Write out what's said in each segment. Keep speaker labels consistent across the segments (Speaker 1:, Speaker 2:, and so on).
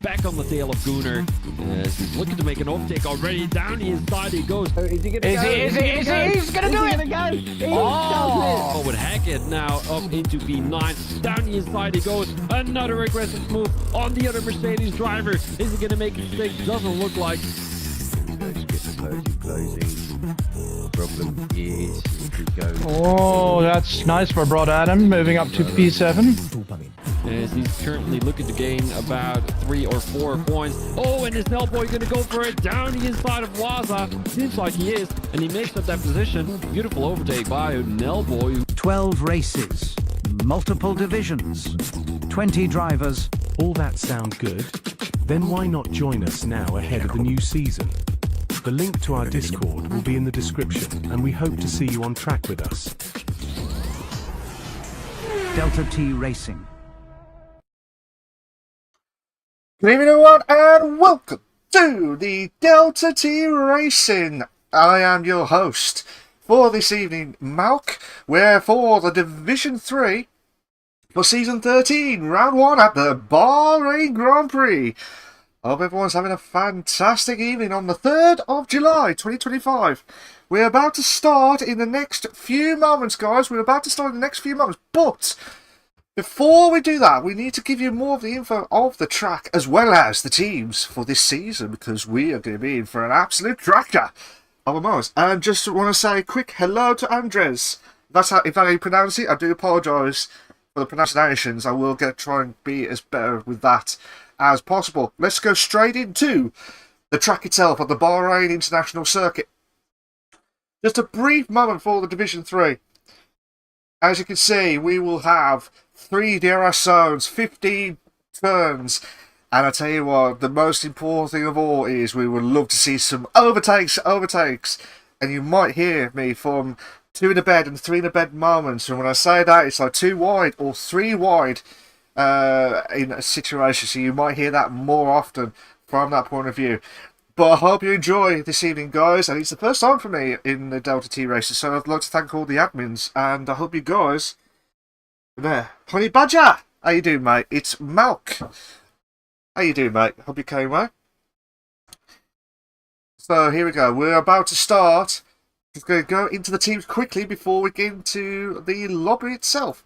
Speaker 1: Back on the tail of Gunnar. As he's looking to make an overtake already. Down the inside he goes.
Speaker 2: Is he gonna go? He's gonna do it!
Speaker 1: Oh, with Hackett now up into P9. Down the inside he goes. Another aggressive move on the other Mercedes driver. Is he gonna make a mistake? Doesn't look like.
Speaker 2: Problem is, if he goes.
Speaker 3: Oh, that's nice for Broad Adam, moving up to P7.
Speaker 1: As he's currently looking to gain about 3 or 4 points. Oh, and is Nellboy going to go for it down the inside of Waza? Seems like he is, and he makes up that position. Beautiful overtake by Nellboy.
Speaker 4: 12 races, multiple divisions, 20 drivers.
Speaker 5: All that sound good? Then why not join us now ahead of the new season? The link to our Discord will be in the description, and we hope to see you on track with us.
Speaker 4: Delta T Racing.
Speaker 6: Good evening everyone and welcome to the Delta T Racing. I am your host for this evening, Malk, where for the Division 3 for Season 13, Round 1 at the Bahrain Grand Prix. I hope everyone's having a fantastic evening on the 3rd of July 2025. We're about to start in the next few moments, guys. We're about to start in the next few moments, but Before we do that, we need to give you more of the info of the track as well as the teams for this season, because we are going to be in for an absolute cracker of a moment. And just want to say a quick hello to Andres. If that how you pronounce it, I do apologise for the pronunciations. I will try and be as better with that as possible. Let's go straight into the track itself on the Bahrain International Circuit. Just a brief moment for the Division 3. As you can see, we will have 3 DRS zones, 15 turns, and I tell you what, the most important thing of all is we would love to see some overtakes, and you might hear me from 2 in a bed and 3 in a bed moments, and when I say that, it's like 2 wide or 3 wide in a situation, so you might hear that more often from that point of view. But I hope you enjoy this evening, guys, and it's the first time for me in the Delta T races, so I'd like to thank all the admins, and I hope you guys there. Honey Badger, how you doing, mate? It's Malk. How you doing, mate? Hope you came well. So here we go. We're about to start. Just going to go into the teams quickly before we get into the lobby itself.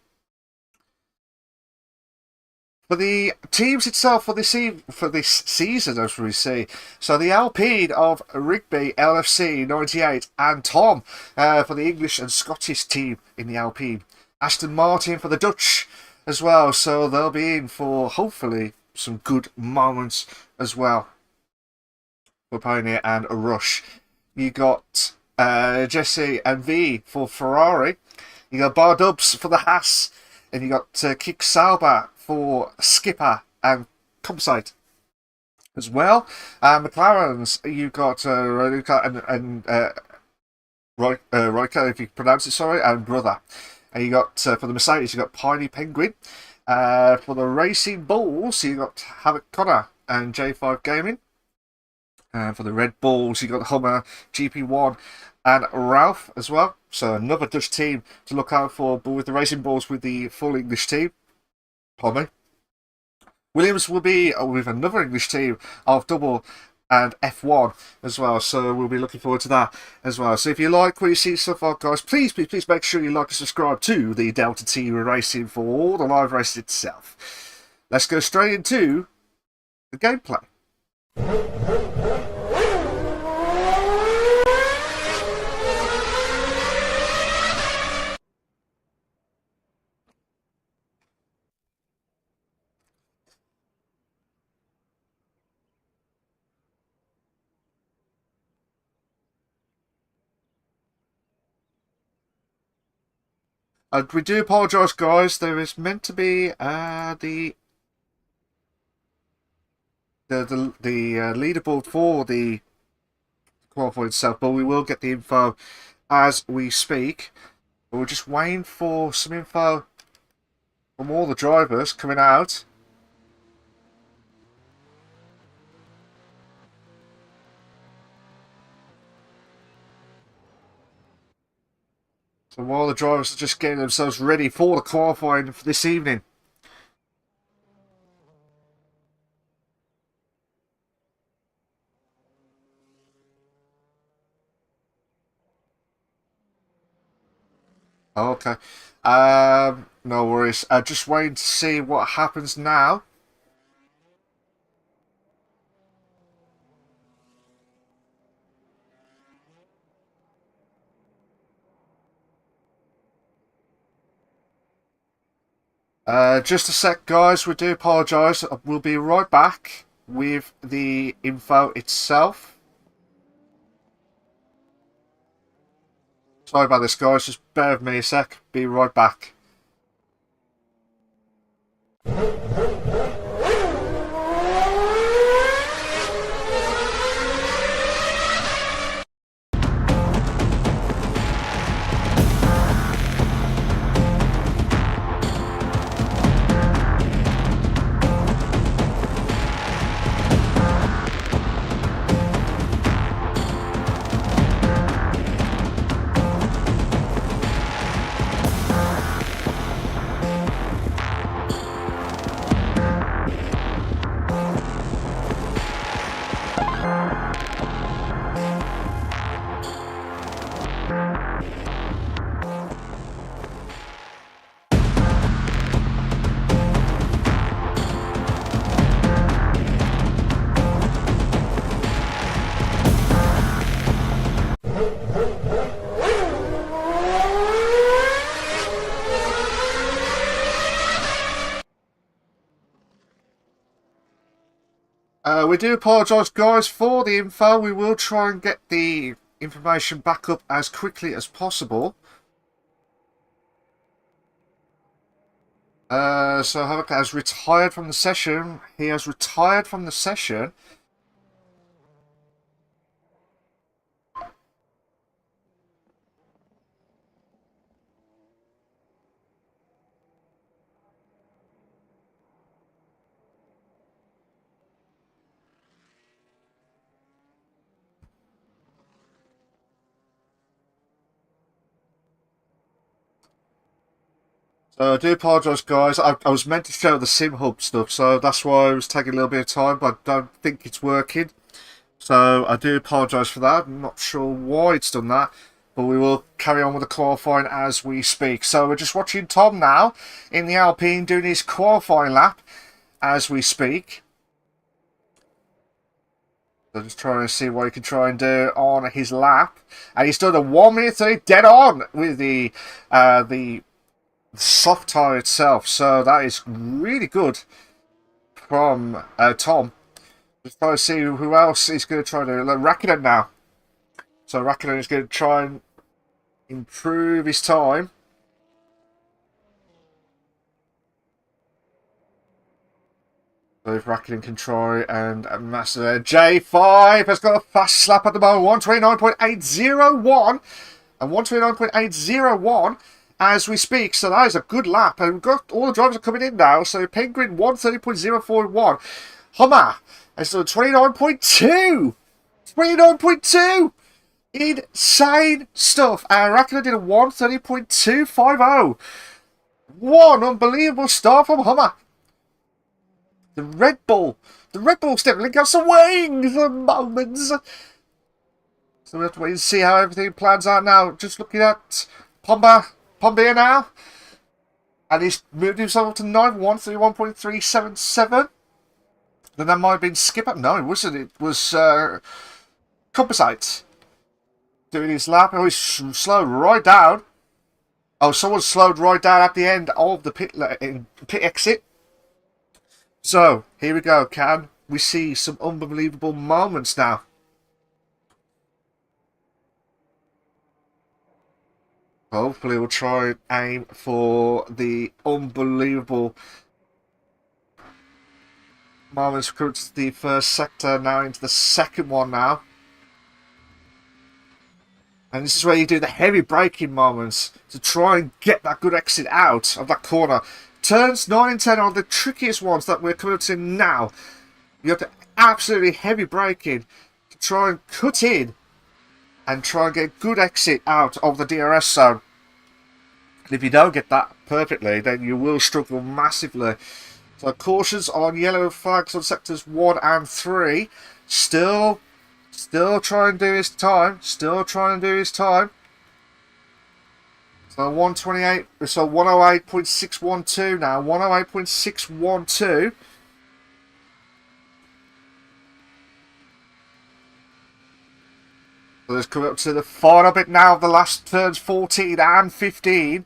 Speaker 6: For the teams itself for this season, as we see, so the Alpine of Rigby, LFC 98, and Tom for the English and Scottish team in the Alpine. Aston Martin for the Dutch as well, so they'll be in for hopefully some good moments as well for Pioneer and Rush. You got Jesse and V for Ferrari. You got Bar Dubs for the Haas, and you got Kick Sauber for Skipper and Composite as well. McLaren's, you got Royka and Royka, if you pronounce it, sorry, and Brother. And you got for the Mercedes, you got Piney Penguin. For the Racing Bulls, you got Havoc Connor and J5 Gaming. And for the Red Bulls, you got Hummer, GP1, and Ralph as well. So another Dutch team to look out for, but with the Racing Bulls with the full English team. Pardon me. Williams will be with another English team of double and F1 as well, so we'll be looking forward to that as well. So if you like what you see so far, guys, please make sure you like and subscribe to the Delta T Racing for all the live races itself. Let's go straight into the gameplay. We do apologise, guys. There is meant to be the leaderboard for the qualifier itself, but we will get the info as we speak. But we're just waiting for some info from all the drivers coming out. So while the drivers are just getting themselves ready for the qualifying for this evening. Okay. No worries. Just waiting to see what happens now. Just a sec, guys. We do apologise. We'll be right back with the info itself. Sorry about this, guys. Just bear with me a sec. Be right back. We do apologise, guys, for the info. We will try and get the information back up as quickly as possible. So Havoc has retired from the session. He has retired from the session. So I do apologise, guys. I was meant to show the Sim Hub stuff, so that's why it was taking a little bit of time, but I don't think it's working. So I do apologise for that. I'm not sure why it's done that, but we will carry on with the qualifying as we speak. So we're just watching Tom now in the Alpine doing his qualifying lap as we speak. So just trying to see what he can try and do on his lap. And he's done a 1 minute 30 dead on with the soft tyre itself, so that is really good from Tom. Just trying to see who else is going to try to Raikkonen now. So Raikkonen is going to try and improve his time. So if Raikkonen can try and master J5 has got a fast lap at the moment, 129.801 and 129.801. As we speak, so that is a good lap, and we've got all the drivers are coming in now. So Penguin 130.041, Hummer has done 29.2, 29.2, insane stuff. And Raikkonen did a 130.250. One unbelievable start from Hummer. The Red Bull's definitely got some wings at moments. So we have to wait and see how everything plans out now. Just looking at Pombia now, and he's moved himself up to 131.377. Then that might have been Skip Up. No, it wasn't. It was Composite doing his lap. Oh, he's slowed right down. Oh, someone slowed right down at the end of the pit exit. So here we go. Can we see some unbelievable moments now? Hopefully we'll try and aim for the unbelievable moments. Coming to the first sector, now into the second one now. And this is where you do the heavy braking moments to try and get that good exit out of that corner. Turns 9 and 10 are the trickiest ones that we're coming up to now. You have to absolutely heavy braking to try and cut in and try and get a good exit out of the DRS zone. And if you don't get that perfectly, then you will struggle massively. So cautions on yellow flags on sectors 1 and 3. Still trying to do his time. Still trying to do his time. So 128, so 108.612 now. 108.612. So let's come up to the final bit now of the last turns 14 and 15.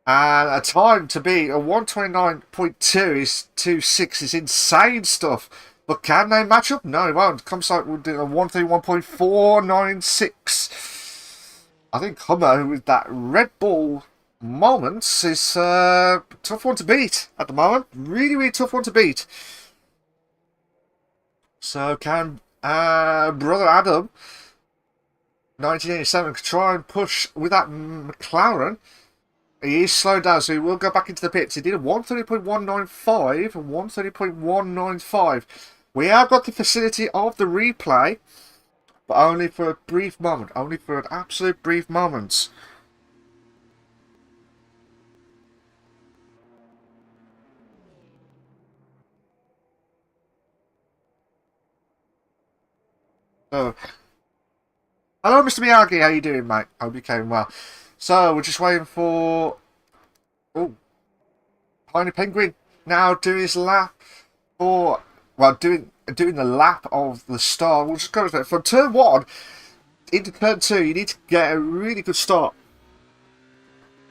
Speaker 6: And a time to beat a 129.2 is 26 is insane stuff. But can they match up? No, it won't. Comsite will do a 131.496. I think Hummer with that Red Bull moments is a tough one to beat at the moment. Really, really tough one to beat. So can Brother Adam 1987 can try and push with that McLaren. He is slowed down, so he will go back into the pits. He did a 130.195 and 130.195. We have got the facility of the replay, but only for a brief moment. Only for an absolute brief moment. So, hello, Mr. Miyagi. How you doing, mate? Hope you came well. So we're just waiting for Tiny Penguin now doing his lap for doing the lap of the start. We'll just go from turn 1 into turn 2. You need to get a really good start.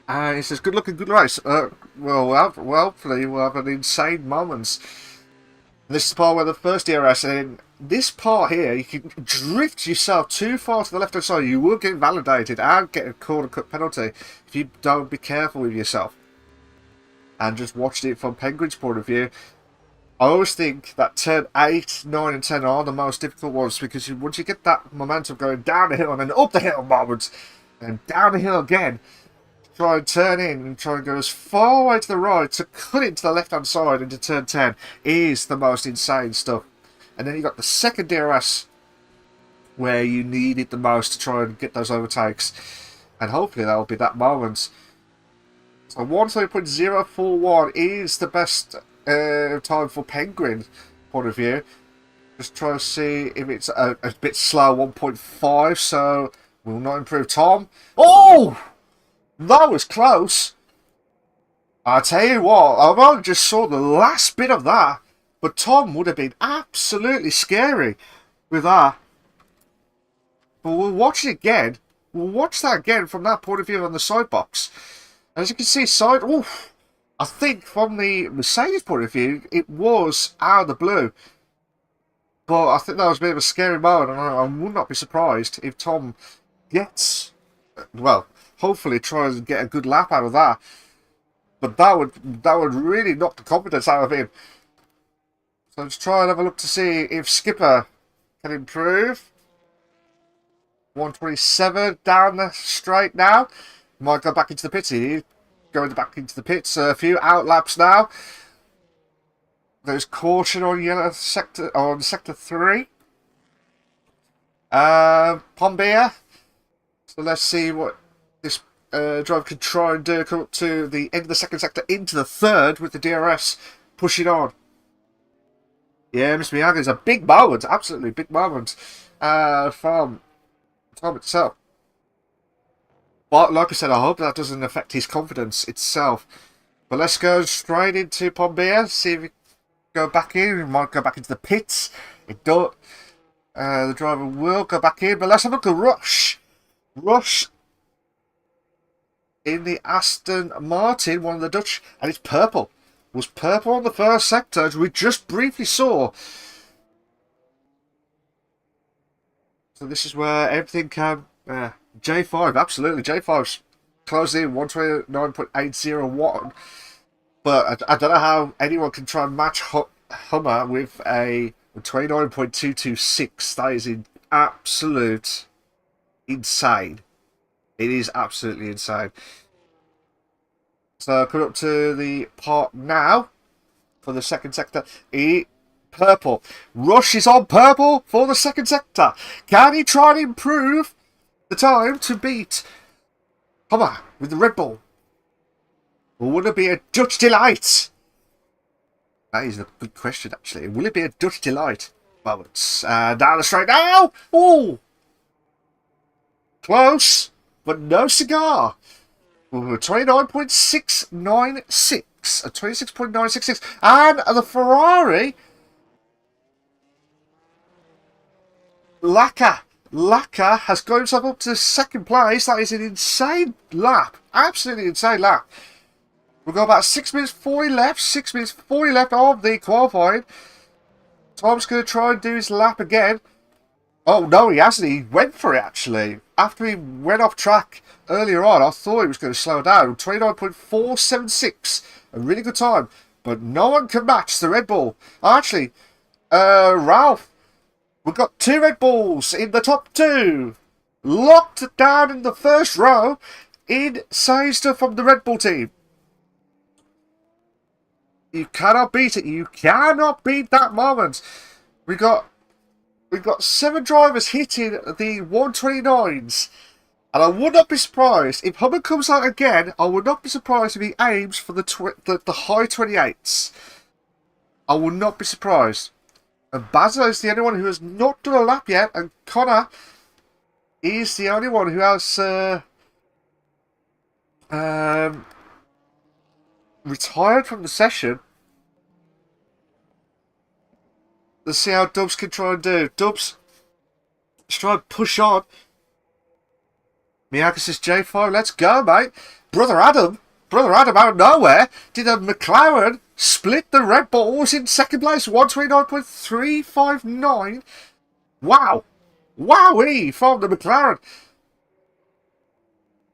Speaker 6: And he says, "Good luck and good race." Well, hopefully we'll have an insane moments. This is the part where the first DRS, and in this part here, you can drift yourself too far to the left-hand side. You will get validated and get a corner cut penalty if you don't be careful with yourself. And just watching it from Penguin's point of view, I always think that turn 8, 9 and 10 are the most difficult ones, because once you get that momentum going down the hill and then up the hill moments, and down the hill again, try and turn in and try and go as far away to the right to cut it to the left-hand side into turn 10 is the most insane stuff. And then you got the second DRS where you need it the most to try and get those overtakes. And hopefully that will be that moment. So 1:30.041 is the best time for Penguin point of view. Just try to see if it's a bit slow, 1.5, so will not improve. Tom. Oh! That was close. I tell you what, I only just saw the last bit of that, but Tom would have been absolutely scary with that. But we'll watch it again. We'll watch that again from that point of view on the side box. As you can see, oof, I think from the Mercedes point of view, it was out of the blue. But I think that was a bit of a scary moment, and I would not be surprised if Tom gets, well, hopefully tries to get a good lap out of that. But that would really knock the confidence out of him. So let's try and have a look to see if Skipper can improve. 1:27 down the straight now. Might go back into the pits. He's going back into the pits. A few out laps now. There's caution on yellow sector on sector 3. Pombia. So let's see what this driver can try and do. Come up to the end of the second sector into the third with the DRS pushing on. Yeah, Mr. Miyagi is a big moment, absolutely big moment from Tom itself. But like I said, I hope that doesn't affect his confidence itself. But let's go straight into Pombia, see if we go back in. We might go back into the pits. It don't. The driver will go back in, but let's have a look at Rush. Rush in the Aston Martin, one of the Dutch, and it's purple. It was purple on the first sector, as we just briefly saw. So this is where everything can. J5, absolutely. J5's closing in 129.801. But I don't know how anyone can try and match Hummer with a 29.226. That is absolute insane. It is absolutely insane. So coming up to the part now for the second sector. Purple. Rush is on purple for the second sector. Can he try and improve the time to beat Hummer with the Red Bull? Or will it be a Dutch delight? That is a good question, actually. Will it be a Dutch delight? Well, it's down the straight now. Oh, close, but no cigar. 29.696, a 26.966, and the Ferrari. Laka has got himself up to second place. That is an insane lap. Absolutely insane lap. We've got about 6 minutes 40 left. 6 minutes 40 left of the qualifying. Tom's going to try and do his lap again. Oh, no, he hasn't. He went for it, actually. After he went off track earlier on, I thought he was going to slow down. 29.476. A really good time. But no one can match the Red Bull. Actually, Ralph. We've got 2 Red Bulls in the top 2. Locked down in the first row. Insane stuff from the Red Bull team. You cannot beat it. You cannot beat that moment. We've got 7 drivers hitting the 129s. And I would not be surprised if Hummer comes out again. I would not be surprised if he aims for the high 28s. I would not be surprised. And Baza is the only one who has not done a lap yet, and Connor is the only one who has retired from the session. Let's see how Dubs can try and do. Dubs, let's try and push on. Miyagi says J5, let's go, mate. Brother Adam Brother Adam out of nowhere did a McLaren split the Red Bulls in second place, 129.359. Wow. Wowee from the McLaren.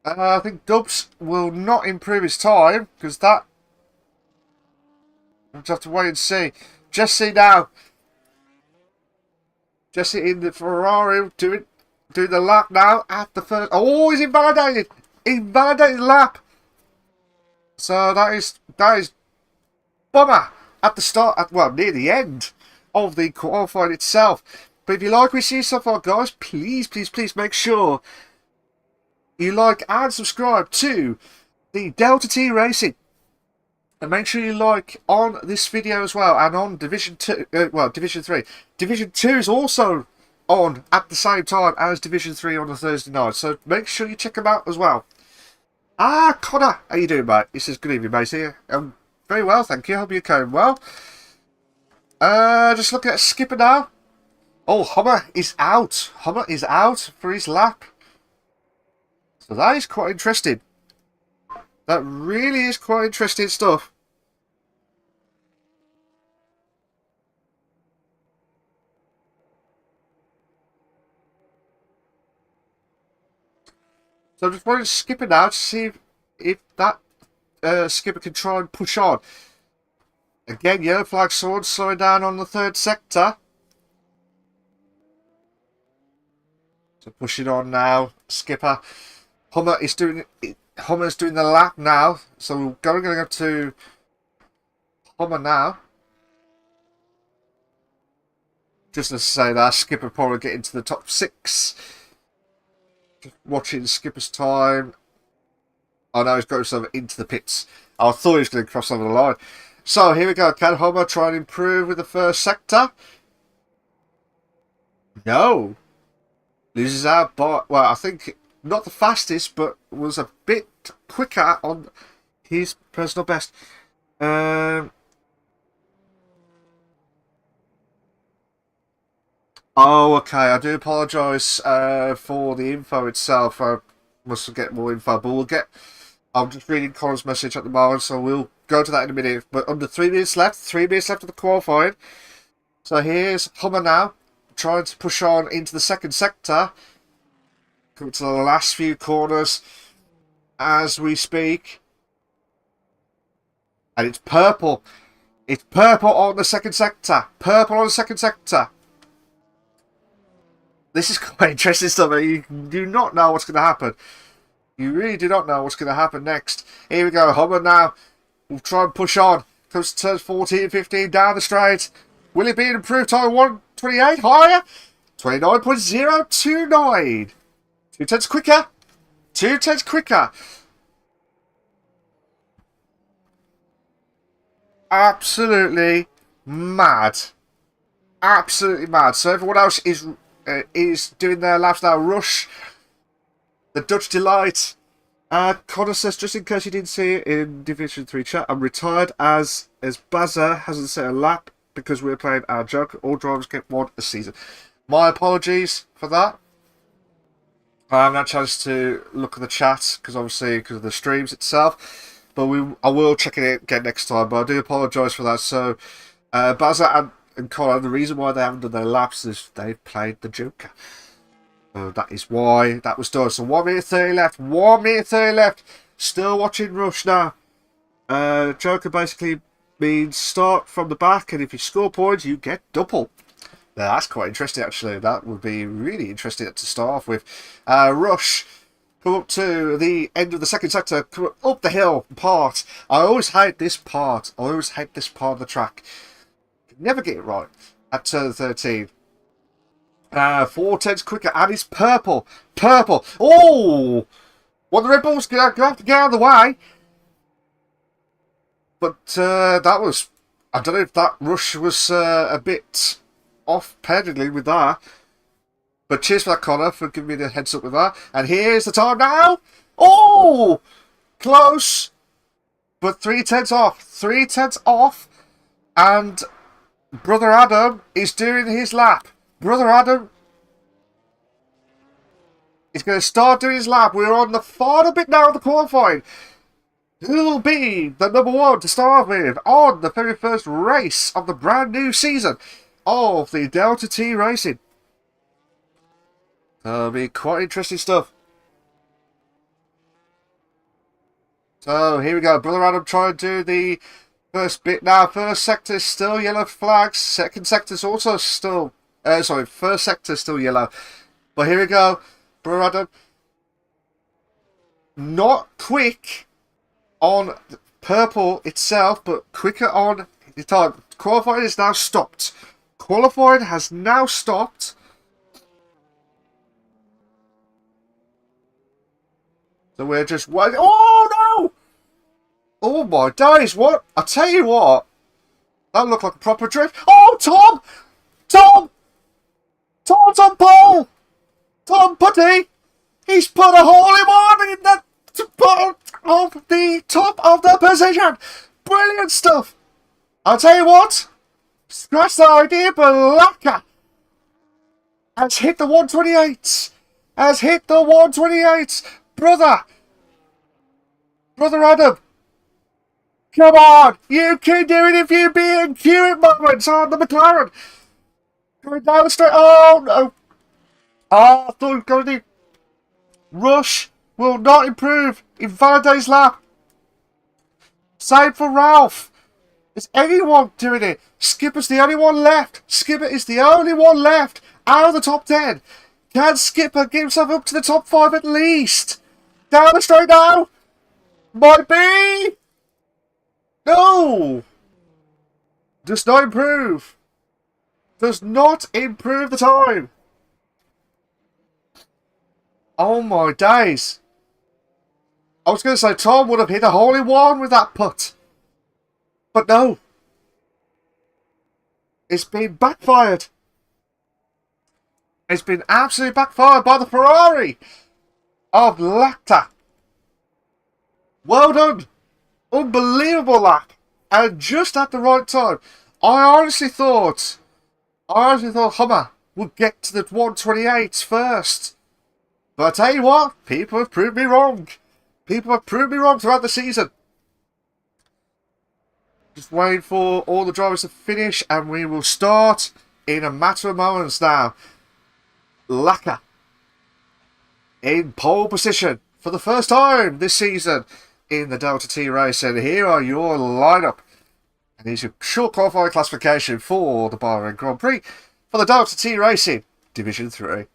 Speaker 6: I think Dubs will not improve his time, because that... We'll just have to wait and see. Jesse now. Jesse in the Ferrari doing the lap now at the first... Oh, he's invalidated! Invalidated lap! So that is bummer at the start, well, near the end of the qualifying itself. But if you like what we see so far, guys, please make sure you like and subscribe to the Delta T Racing. And make sure you like on this video as well, and on Division 2, Division 3. Division 2 is also on at the same time as Division 3 on a Thursday night, so make sure you check them out as well. Connor, how you doing, mate? He says, good evening, mate. Here. Very well, thank you. Hope you're going well. Just looking at Skipper now. Oh, Hummer is out. Hummer is out for his lap. So that is quite interesting. That really is quite interesting stuff. So I'm just wanting to skip it now to see if that skipper can try and push on. Again, yellow flag sword slowing down on the third sector. So pushing on now, skipper. Hummer's doing the lap now. So we're going to go to Hummer now. Just to say that skipper probably get into the top 6. Just watching skipper's time. Oh no, he's got himself into the pits. I thought he was going to cross over the line. So here we go. Can Hummer try and improve with the first sector? No. Loses out by, well, I think not the fastest, but was a bit quicker on his personal best. Oh, okay. I do apologise for the info itself. I must get more info, but we'll get... I'm just reading Connor's message at the moment, so we'll go to that in a minute. But under 3 minutes left. 3 minutes left of the qualifying. So here's Hummer now, trying to push on into the second sector. Coming to the last few corners as we speak. And it's purple. It's purple on the second sector. Purple on the second sector. This is quite interesting stuff. You do not know what's going to happen. You really do not know what's going to happen next. Here we go. Hummer now will try and push on. Comes to turns 14 and 15 down the straight. Will it be an improved time? 128 higher? 29.029. 2 tenths quicker. 2 tenths quicker. Absolutely mad. Absolutely mad. So everyone else is doing their laps now. Rush, the Dutch Delight. Connor says, just in case you didn't see it in Division 3 chat, I'm retired as Bazza hasn't set a lap because we're playing our joke. All drivers get 1 a season. My apologies for that. I haven't had a chance to look at the chat because obviously because of the streams itself. But I will check it again next time. But I do apologise for that. So Bazza and Connor, the reason why they haven't done their laps is they've played the Joker. So that is why that was done. So 1 minute 30 left. 1 minute 30 left. Still watching Rush now. Joker basically means start from the back, and if you score points, you get double. Now, that's quite interesting, actually. That would be really interesting to start off with. Rush, come up to the end of the second sector, come up the hill part. I always hate this part. I always hate this part of the track. Never get it right at turn 13. 4 tenths quicker, and it's purple. Purple. Oh! Well, the Red Bulls going to have to get out of the way. But that was... I don't know if that Rush was a bit off pedaling with that. But cheers for that, Connor, for giving me the heads up with that. And here's the time now. Oh! Close. But 3 tenths off. 3 tenths off. And Brother Adam is doing his lap. Brother Adam is going to start doing his lap. We're on the final bit now of the qualifying. who will be the number one to start with on the very first race of the brand new season of the Delta T Racing. That'll be quite interesting stuff. So here we go, Brother Adam trying to do the first bit now. First sector is still yellow flags. Second sector is also still, first sector is still yellow. But here we go, Brother Adam. Not quick on purple itself, but quicker on the time. Qualifying is now stopped. Qualifying has now stopped. So we're just waiting. Oh no! Oh my days, what? I tell you what, that looked like a proper drift. Oh, Tom! Tom! Tom's on pole! Tom Putty! He's put a hole in one in the of the top of the position! Brilliant stuff! I'll tell you what, scratch the idea, but Laka has hit the 128s! Has hit the 128s! Brother Adam! Come on! You can do it if you be in queue moments on the McLaren! Going down the straight. Oh no! Oh, I thought we were going to do. Rush will not improve in Valentine's lap. Same for Ralph. Is anyone doing it? Skipper's the only one left. Skipper is the only one left out of the top 10. Can Skipper get himself up to the top 5 at least? Down the straight now. Might be. No! Does not improve. Does not improve the time. Oh my days. I was going to say Tom would have hit a hole in one with that putt. But no. It's been backfired. It's been absolutely backfired by the Ferrari of Lacta. Well done. Unbelievable lap. And just at the right time. I honestly thought Hummer would get to the 128s first. But I tell you what, people have proved me wrong. People have proved me wrong throughout the season. Just waiting for all the drivers to finish and we will start in a matter of moments now. Laka in pole position for the first time this season in the Delta T race, and here are your lineup. And here's your short qualifying classification for the Bahrain Grand Prix for the Delta T Racing Division 3.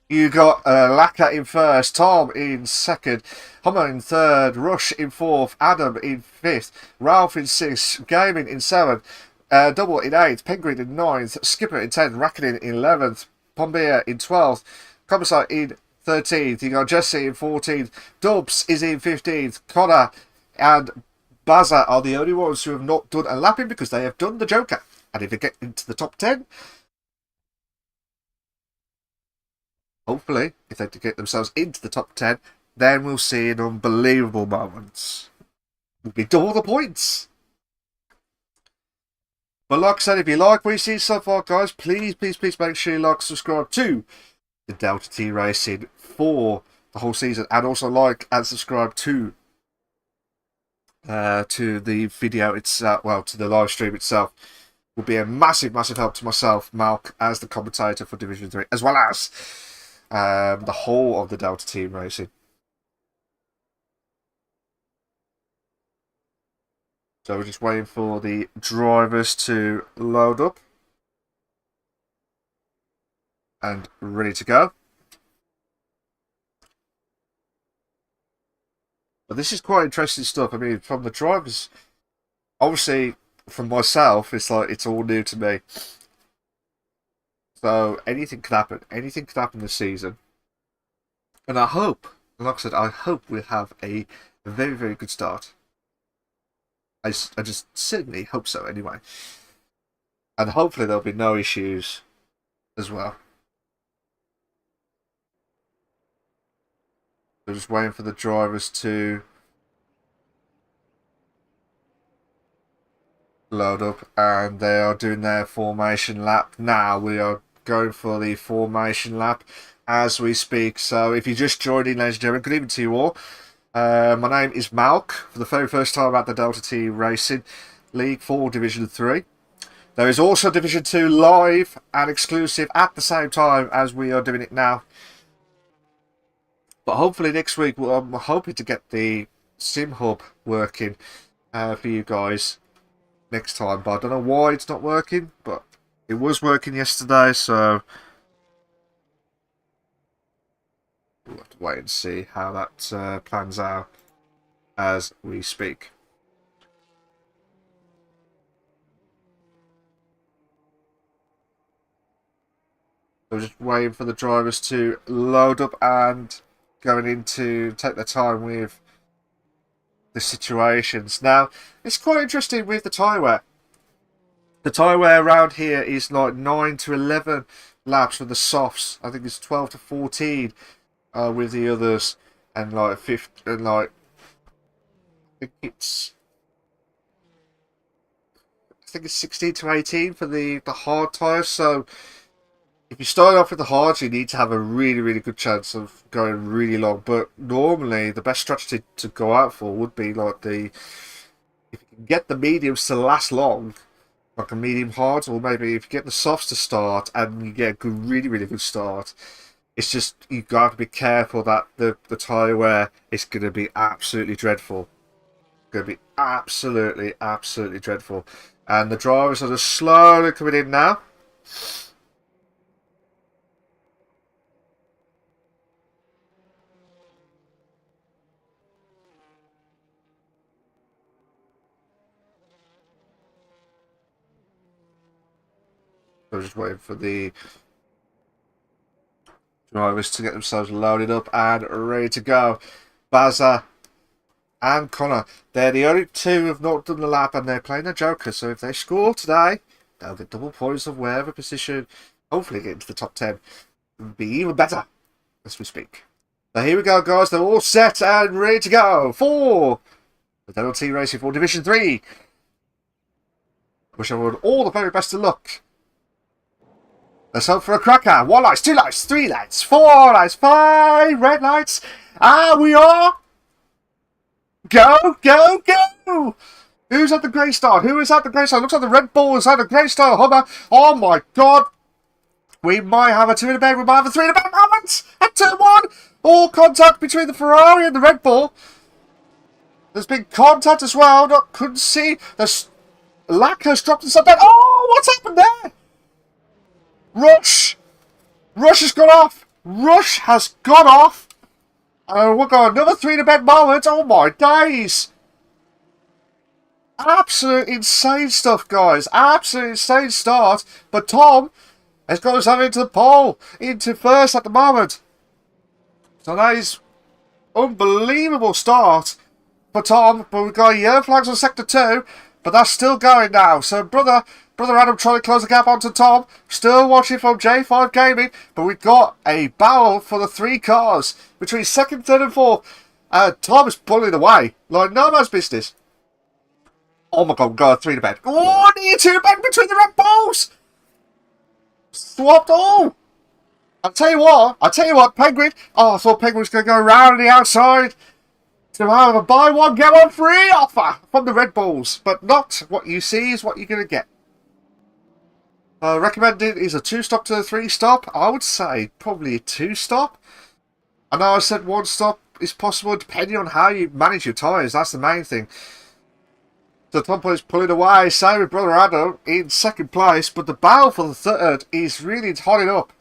Speaker 6: You got Laka in first, Tom in second, Hummer in third, Rush in fourth, Adam in fifth, Ralph in sixth, Gaming in seventh, Double in eighth, Penguin in ninth, Skipper in 10th, Rakinen in 11th, Pombia in 12th, Commissar in 13th, you got Jesse in 14th, Dubs is in 15th, Connor and Baza are the only ones who have not done a lapping because they have done the Joker. And if they get into the top 10, hopefully, if they get themselves into the top 10, then we'll see an unbelievable moment. We'll be double the points. But like I said, if you like what you see so far, guys, please make sure you like, subscribe to the Delta T Racing for the whole season, and also like and subscribe to the video itself, well, to the live stream itself. Will be a massive help to myself, Malk, as the commentator for Division 3, as well as the whole of the Delta Team Racing. So we're just waiting for the drivers to load up and ready to go. But this is quite interesting stuff. I mean, from the drivers, obviously, from myself, it's like it's all new to me. So anything could happen. Anything could happen this season. And I hope, like I said, I hope we'll have a very good start. I just certainly hope so anyway. And hopefully there'll be no issues as well. We're just waiting for the drivers to load up, and they are doing their formation lap now. We are going for the formation lap as we speak. So if you just joined in, ladies and gentlemen, good evening to you all. My name is Malk, for the very first time at the Delta T Racing League for Division 3. There is also Division 2 live and exclusive at the same time as we are doing it now. But hopefully next week, I'm hoping to get the Sim Hub working for you guys next time. But I don't know why it's not working, but it was working yesterday, so we'll have to wait and see how that plans out as we speak. So just waiting for the drivers to load up and going in to take their time with the situations. Now, it's quite interesting with the tyre wear. The tyre wear around here is like 9 to 11 laps with the softs. I think it's 12 to 14 with the others, and like 50, and like I think it's 16 to 18 for the hard tyres. So if you start off with the hards, you need to have a really good chance of going really long. But normally the best strategy to go out for would be like if you can get the mediums to last long, like a medium hard, or maybe if you get the softs to start and you get a good, really good start. It's just, you've got to be careful that the tyre wear is going to be absolutely dreadful. Going to be absolutely dreadful. And the drivers are just slowly coming in now. So just waiting for the drivers to get themselves loaded up and ready to go. Bazza and Connor, they're the only two who have not done the lap, and they're playing the Joker. So if they score today, they'll get double points of wherever position. Hopefully get into the top 10. It'll be even better as we speak. Now here we go, guys. They're all set and ready to go for the Delta T Racing for Division 3. Wish everyone all the very best of luck. Let's hope for a cracker. 1 lights, 2 lights, 3 lights, 4 lights, 5 red lights. Ah, we are. Go, go, go. Who's at the grey star? Who is at the grey star? Looks like the Red Bull is at the grey star. Hummer. Oh my God. We might have a 2 in a bed. We might have a 3 in a bed moment. At turn 1. All contact between the Ferrari and the Red Bull. There's been contact as well. Couldn't see. The Lack has dropped inside that. Oh, what's happened there? Rush has gone off. Rush has gone off. We've got another 3 in a bed moment. Oh my days. Absolute insane stuff, guys. Absolute insane start. But Tom has got himself into the pole. Into first at the moment. So that is unbelievable start for Tom. But we've got yellow flags on sector 2. But that's still going now. So brother Adam trying to close the gap onto Tom. Still watching from J5 Gaming. But we've got a battle for the 3 cars between second, third and fourth. Tom is pulling away like no man's business. Oh my God, we've got a 3 to bed. Oh, near 2 to bed between the Red Bulls. Swapped all. I'll tell you what, Penguin. Oh, I thought Penguin was going to go around the outside to have a buy one, get one free offer from the Red Bulls. But not what you see is what you're going to get. Recommended is a 2-stop to a 3-stop. I would say probably a 2-stop. I know I said 1 stop is possible depending on how you manage your tyres. That's the main thing. So Tom is pulling away. Same with brother Adam in second place. But the battle for the 3rd is really hotting up.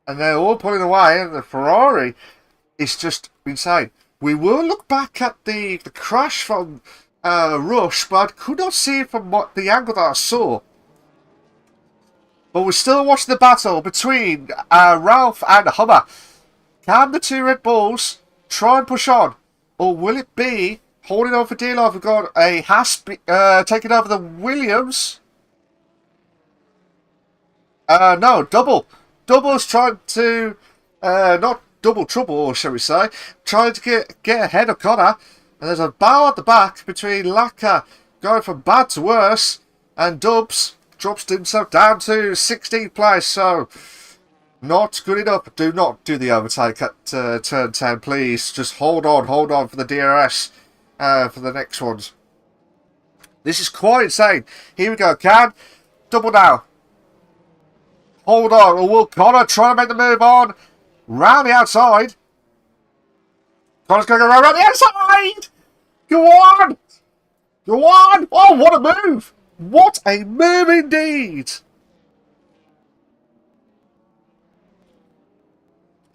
Speaker 6: And they're all pulling away. And the Ferrari is just insane. We will look back at the crash from Rush. But I could not see it from the angle that I saw. But we're still watching the battle between Ralph and Hummer. Can the 2 Red Bulls try and push on? Or will it be holding on for dear life? We've got a Haas taking over the Williams. No, Double. Double's trying to, not double trouble, shall we say, trying to get ahead of Connor. And there's a battle at the back between Laka going from bad to worse. And Dubs drops himself down to 16th place. So Not good enough. Do not do the overtake at turn 10, please. Just hold on for the DRS for the next ones. This is quite insane. Here we go, Can. Double down. Hold on. Or will Connor try to make the move on? Round the outside. Connor's going to go round the outside. Go on. Go on. Oh, what a move. What a move indeed.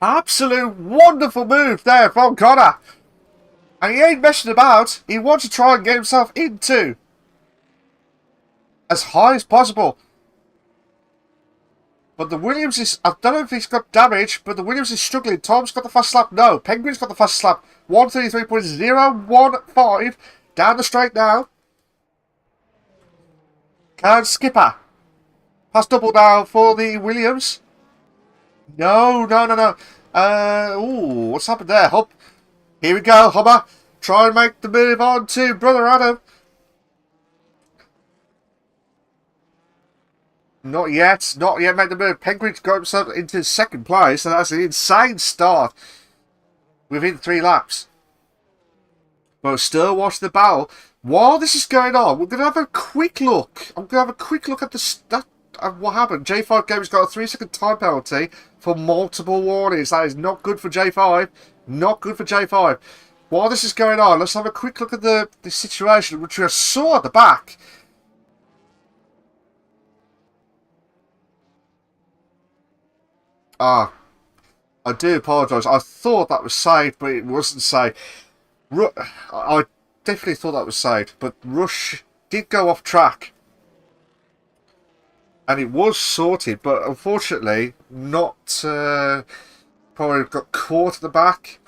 Speaker 6: Absolute wonderful move there from Connor. And he ain't messing about. He wants to try and get himself into as high as possible. But the Williams is... I don't know if he's got damage, but the Williams is struggling. Tom's got the fast slap. No, Penguin's got the fast slap. 133.015. Down the straight now. Can Skipper. Pass double down for the Williams. No. Ooh, what's happened there? Hub. Here we go, Hummer. Try and make the move on to Brother Adam. Not yet make the move. Penguin's got himself into second place, so that's an insane start within 3 laps. But still watch the battle. While this is going on, we're going to have a quick look. I'm going to have a quick look at the stat of what happened. J5 Games got a 3-second time penalty for multiple warnings. That is not good for J5. Not good for J5. While this is going on, let's have a quick look at the situation, which we saw at the back. I do apologise. I thought that was saved, but it wasn't saved. I definitely thought that was saved, but Rush did go off track. And it was sorted, but unfortunately not... probably got caught at the back.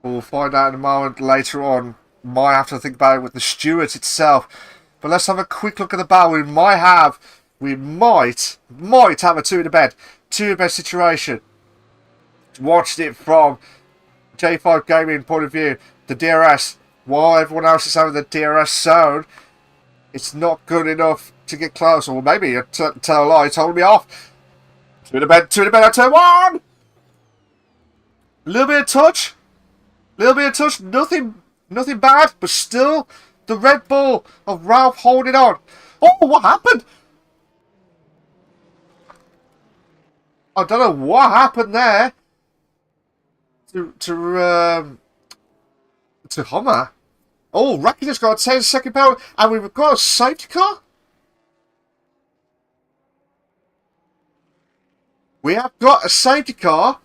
Speaker 6: We'll find out in a moment later on. Might have to think about it with the stewards itself. But let's have a quick look at the battle. We might have a two in the bed situation. Watched it from J5 Gaming point of view. The DRS, while everyone else is having the DRS zone, it's not good enough to get close. Or maybe tell a lie, told me off. Two in the bed at turn 1. Little bit of touch. Nothing bad, but still the Red Bull of Ralph holding on. Oh, what happened? I don't know what happened there to Hummer. Oh, Racket's got a 10-second penalty, and we've got a safety car. We have got a safety car.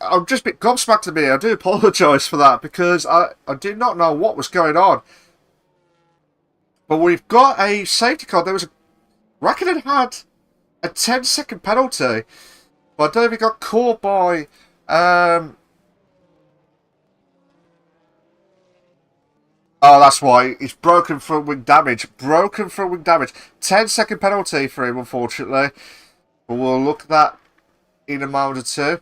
Speaker 6: I'm just a bit gobsmacked at me. I do apologise for that, because I did not know what was going on. But we've got a safety car. There was a... Rackett had a 10-second penalty, but I don't know if he got caught by... Oh, that's why. He's broken front wing damage. 10-second penalty for him, unfortunately. But we'll look at that in a moment or two.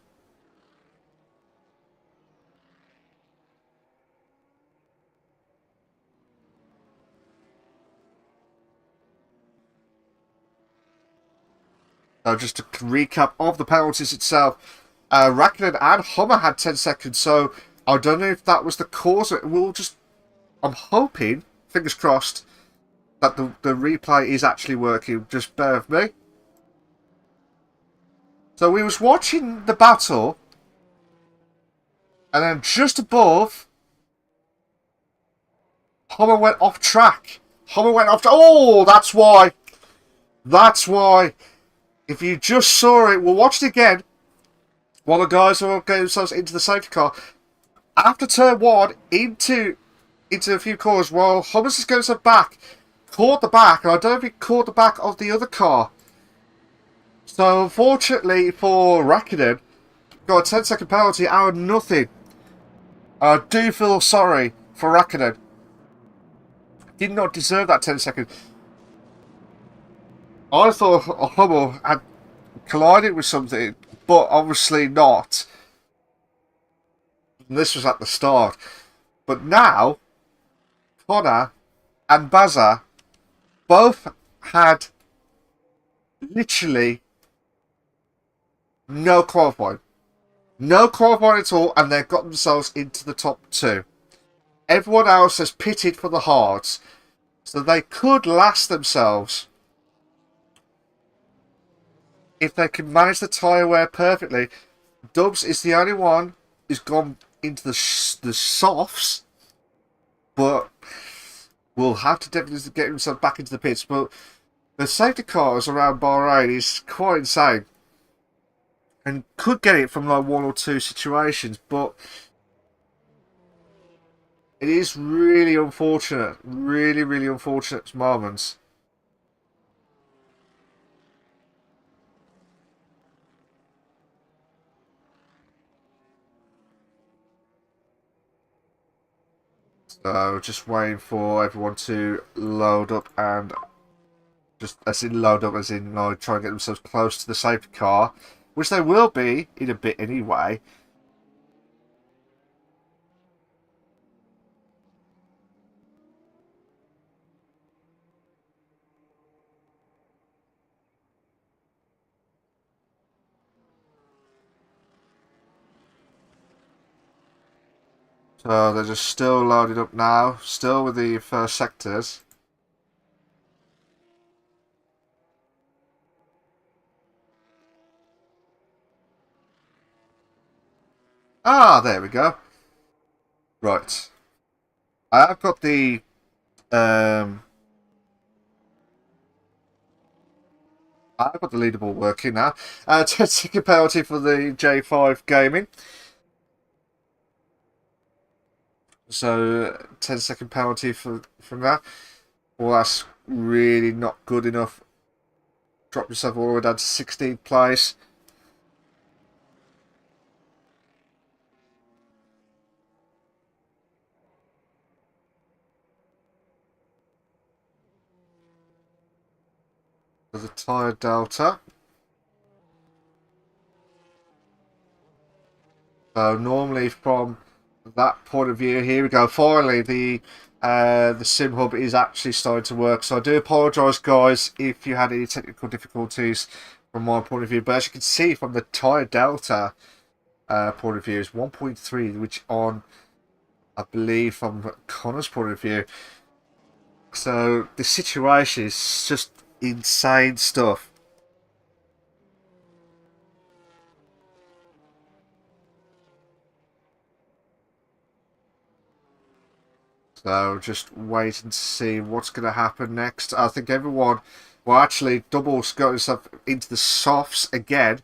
Speaker 6: Just a recap of the penalties itself. Rackett and Hummer had 10 seconds, so I don't know if that was the cause. I'm hoping, fingers crossed, that the replay is actually working. Just bear with me. So we was watching the battle, and then just above, Hummer went off track. Oh, that's why. If you just saw it, we'll watch it again while the guys are getting themselves into the safety car. After turn 1, into a few corners, while Hummus is going to back, caught the back, and I don't know if he caught the back of the other car. So unfortunately for Rackett, got a 10-second penalty out of nothing. I do feel sorry for Rackett. Did not deserve that 10 seconds. I thought Hummel had collided with something, but obviously not. And this was at the start. But now, Connor and Baza both had literally No qualifying. No qualifying at all, and they've got themselves into the top 2. Everyone else has pitted for the hards, so they could last themselves if they can manage the tyre wear perfectly. Dubs is the only one who's gone into the softs, but will have to definitely get himself back into the pits. But the safety cars around Bahrain is quite insane, and could get it from like 1 or 2 situations, but it is really unfortunate, really unfortunate moments. So just waiting for everyone to load up, and just as in load up as in like try and get themselves close to the safety car, which they will be in a bit anyway. So they're just still loaded up now, still with the first sectors. Ah, there we go. Right. I've got the leaderboard working now. 10-second penalty for the J5 Gaming. So 10-second penalty from that. Well, that's really not good enough. Drop yourself all the way down to 16th place. There's a tyre delta. So normally from that point of view, here we go. Finally, the sim hub is actually starting to work. So I do apologise, guys, if you had any technical difficulties from my point of view. But as you can see from the tyre delta point of view is 1.3, which on, I believe, from Connor's point of view. So the situation is just insane stuff. So just waiting to see what's going to happen next. I think everyone, well, actually, Double's got himself into the softs again.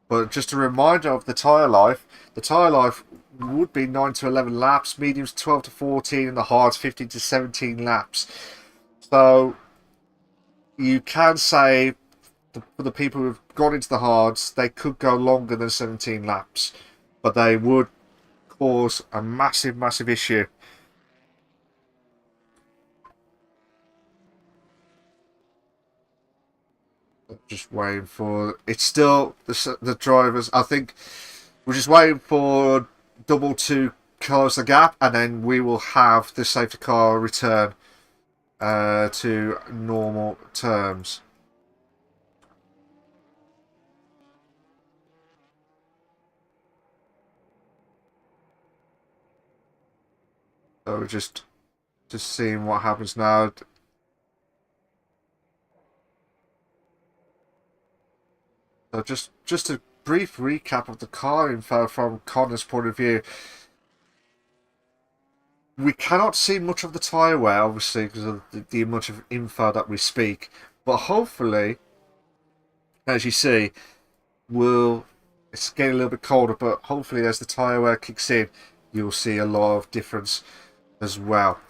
Speaker 6: But just a reminder of the tyre life. The tyre life would be 9 to 11 laps, mediums 12 to 14, and the hards 15 to 17 laps. So you can say for the people who've gone into the hards, they could go longer than 17 laps, but they would cause a massive issue. Just waiting for it's still the drivers. I think we're just waiting for Double to close the gap, and then we will have the safety car return to normal terms. So we're just seeing what happens now. So just a brief recap of the car info from Connor's point of view. We cannot see much of the tyre wear, obviously, because of the amount of info that we speak. But hopefully, as you see, it's getting a little bit colder, but hopefully as the tyre wear kicks in, you'll see a lot of difference as well.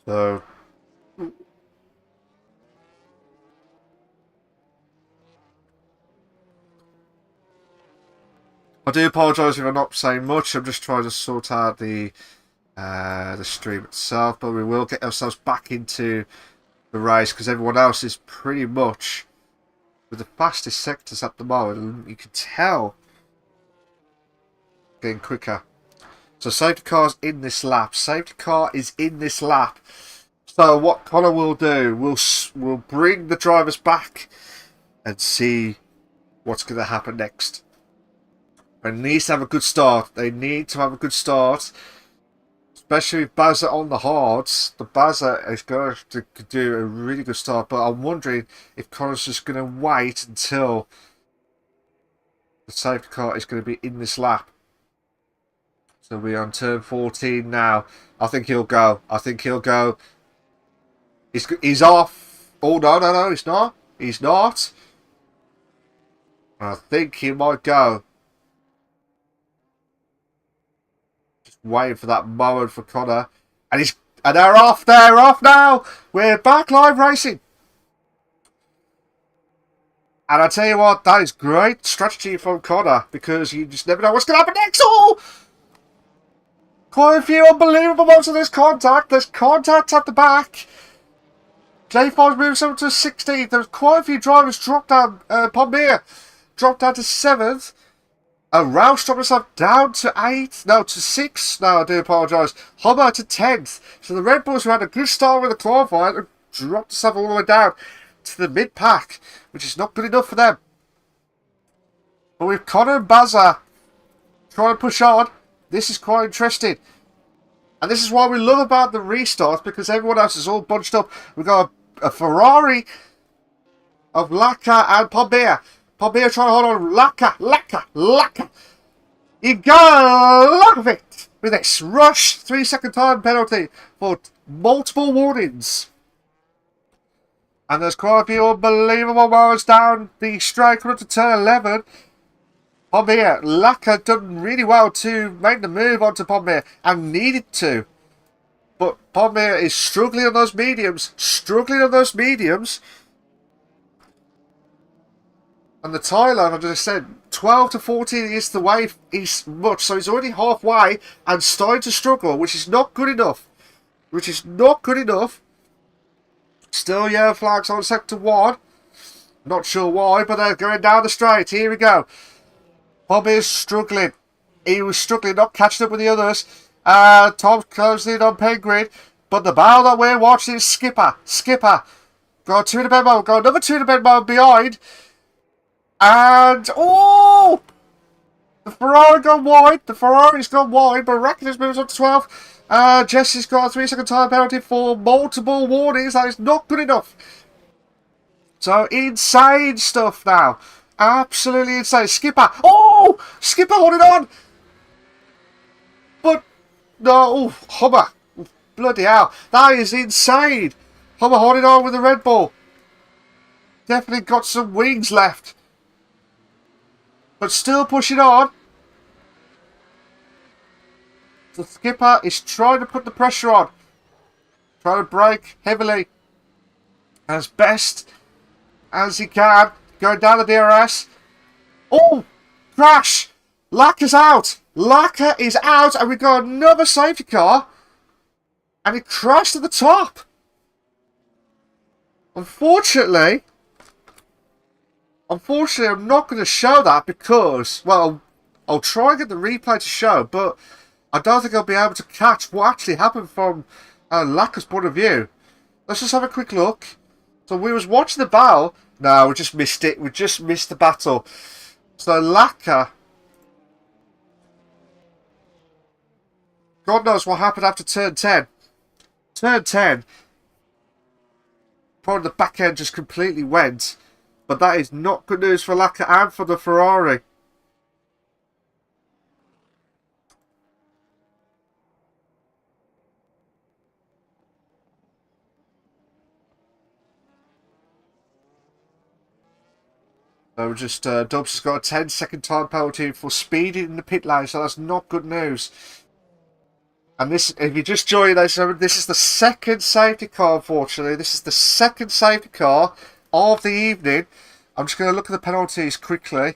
Speaker 6: So I do apologise if I'm not saying much. I'm just trying to sort out the the stream itself, but we will get ourselves back into the race because everyone else is pretty much with the fastest sectors at the moment, and you can tell getting quicker. So safety car's in this lap. Safety car is in this lap. So what Connor will do, we'll bring the drivers back and see what's going to happen next. They need to have a good start. They need to have a good start. Especially with Bazza on the hards. The Bazza is going to do a really good start. But I'm wondering if Connor's just going to wait until the safety car is going to be in this lap. So we're on turn 14 now. I think he'll go. I think he'll go. He's off. Oh, no, he's not. He's not. I think he might go. Just waiting for that moment for Connor. And they're off. They're off now. We're back live racing. And I tell you what, that is great strategy from Connor, because you just never know what's going to happen next. Oh! Quite a few unbelievable amounts of this contact. There's contact at the back. J5's moved some to 16th. There's quite a few drivers dropped down. Pommier dropped down to 7th. Rouse dropped himself down to 8th. No, to 6th. No, I do apologise. Hummer to 10th. So the Red Bulls, who had a good start with the qualifying, dropped themselves all the way down to the mid-pack, which is not good enough for them. But with Connor and Bazza trying to push on, this is quite interesting. And this is what we love about the restarts, because everyone else is all bunched up. We've got a Ferrari of Laka and Pommier. Pommier trying to hold on. Laka. You gotta love it with this rush 3-second time penalty for multiple warnings. And there's quite a few unbelievable moments down the straight coming up to turn 11. Pommier, Laka done really well to make the move onto Pommier and needed to. But Pommier is struggling on those mediums. And the tyre, I've just said, 12 to 14 is the way he's much. So he's already halfway and starting to struggle, which is not good enough. Still yellow flags on sector 1. Not sure why, but they're going down the straight. Here we go. Bobby is struggling. He was struggling, not catching up with the others. Tom's closing in on Penguin. But the battle that we're watching is Skipper. Got 2 in the bend mode. Got another 2 in the bend mode behind. And, oh! The Ferrari's gone wide, but Rakitic moves up to 12. Jesse's got a 3-second time penalty for multiple warnings. That is not good enough. So, insane stuff now. Absolutely insane. Skipper. Oh! Skipper holding on. But, no. Oh, Hummer. Bloody hell. That is insane. Hummer holding on with the Red Bull. Definitely got some wings left. But still pushing on. The Skipper is trying to put the pressure on. Trying to brake heavily. As best as he can. Going down the DRS. Oh! Crash! Laka's out! Laka is out, and we've got another safety car. And it crashed at the top. Unfortunately, I'm not going to show that because, well, I'll try and get the replay to show, but I don't think I'll be able to catch what actually happened from Laka's point of view. Let's just have a quick look. So we was watching the battle. No, we just missed it. We just missed the battle. So Laka, God knows what happened after turn 10. Turn 10, probably the back end just completely went. But that is not good news for Laka and for the Ferrari. So just Dubs has got a 10-second time penalty for speeding in the pit lane, so that's not good news. And this, if you just joined us, this is the second safety car, unfortunately. This is the second safety car of the evening. I'm just going to look at the penalties quickly.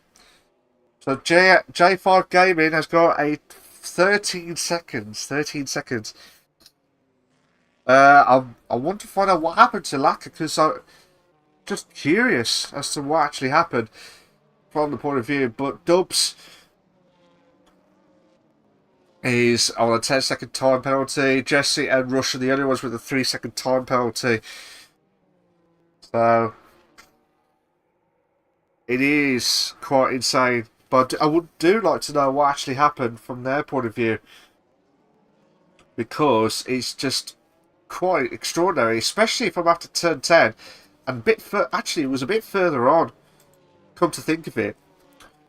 Speaker 6: So J5 Gaming has got a 13 seconds. 13 seconds. I want to find out what happened to Laka because I'm just curious as to what actually happened from the point of view. But Dubs is on a 10-second time penalty. Jesse and Rush are the only ones with a 3-second time penalty. So it is quite insane. But I do like to know what actually happened from their point of view, because it's just quite extraordinary, especially from after turn 10 and actually it was a bit further on, come to think of it.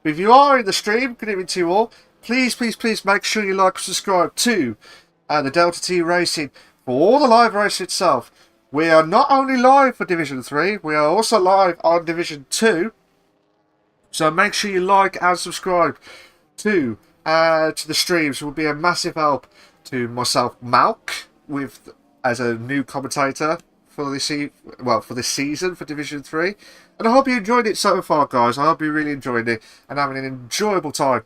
Speaker 6: If you are in the stream, good evening to you all. Please make sure you like and subscribe to the Delta T Racing for all the live race itself. We are not only live for Division 3, we are also live on Division 2. So make sure you like and subscribe to the streams. It will be a massive help to myself, Malk, as a new commentator for this season for Division 3. And I hope you enjoyed it so far, guys. I hope you really enjoyed it and having an enjoyable time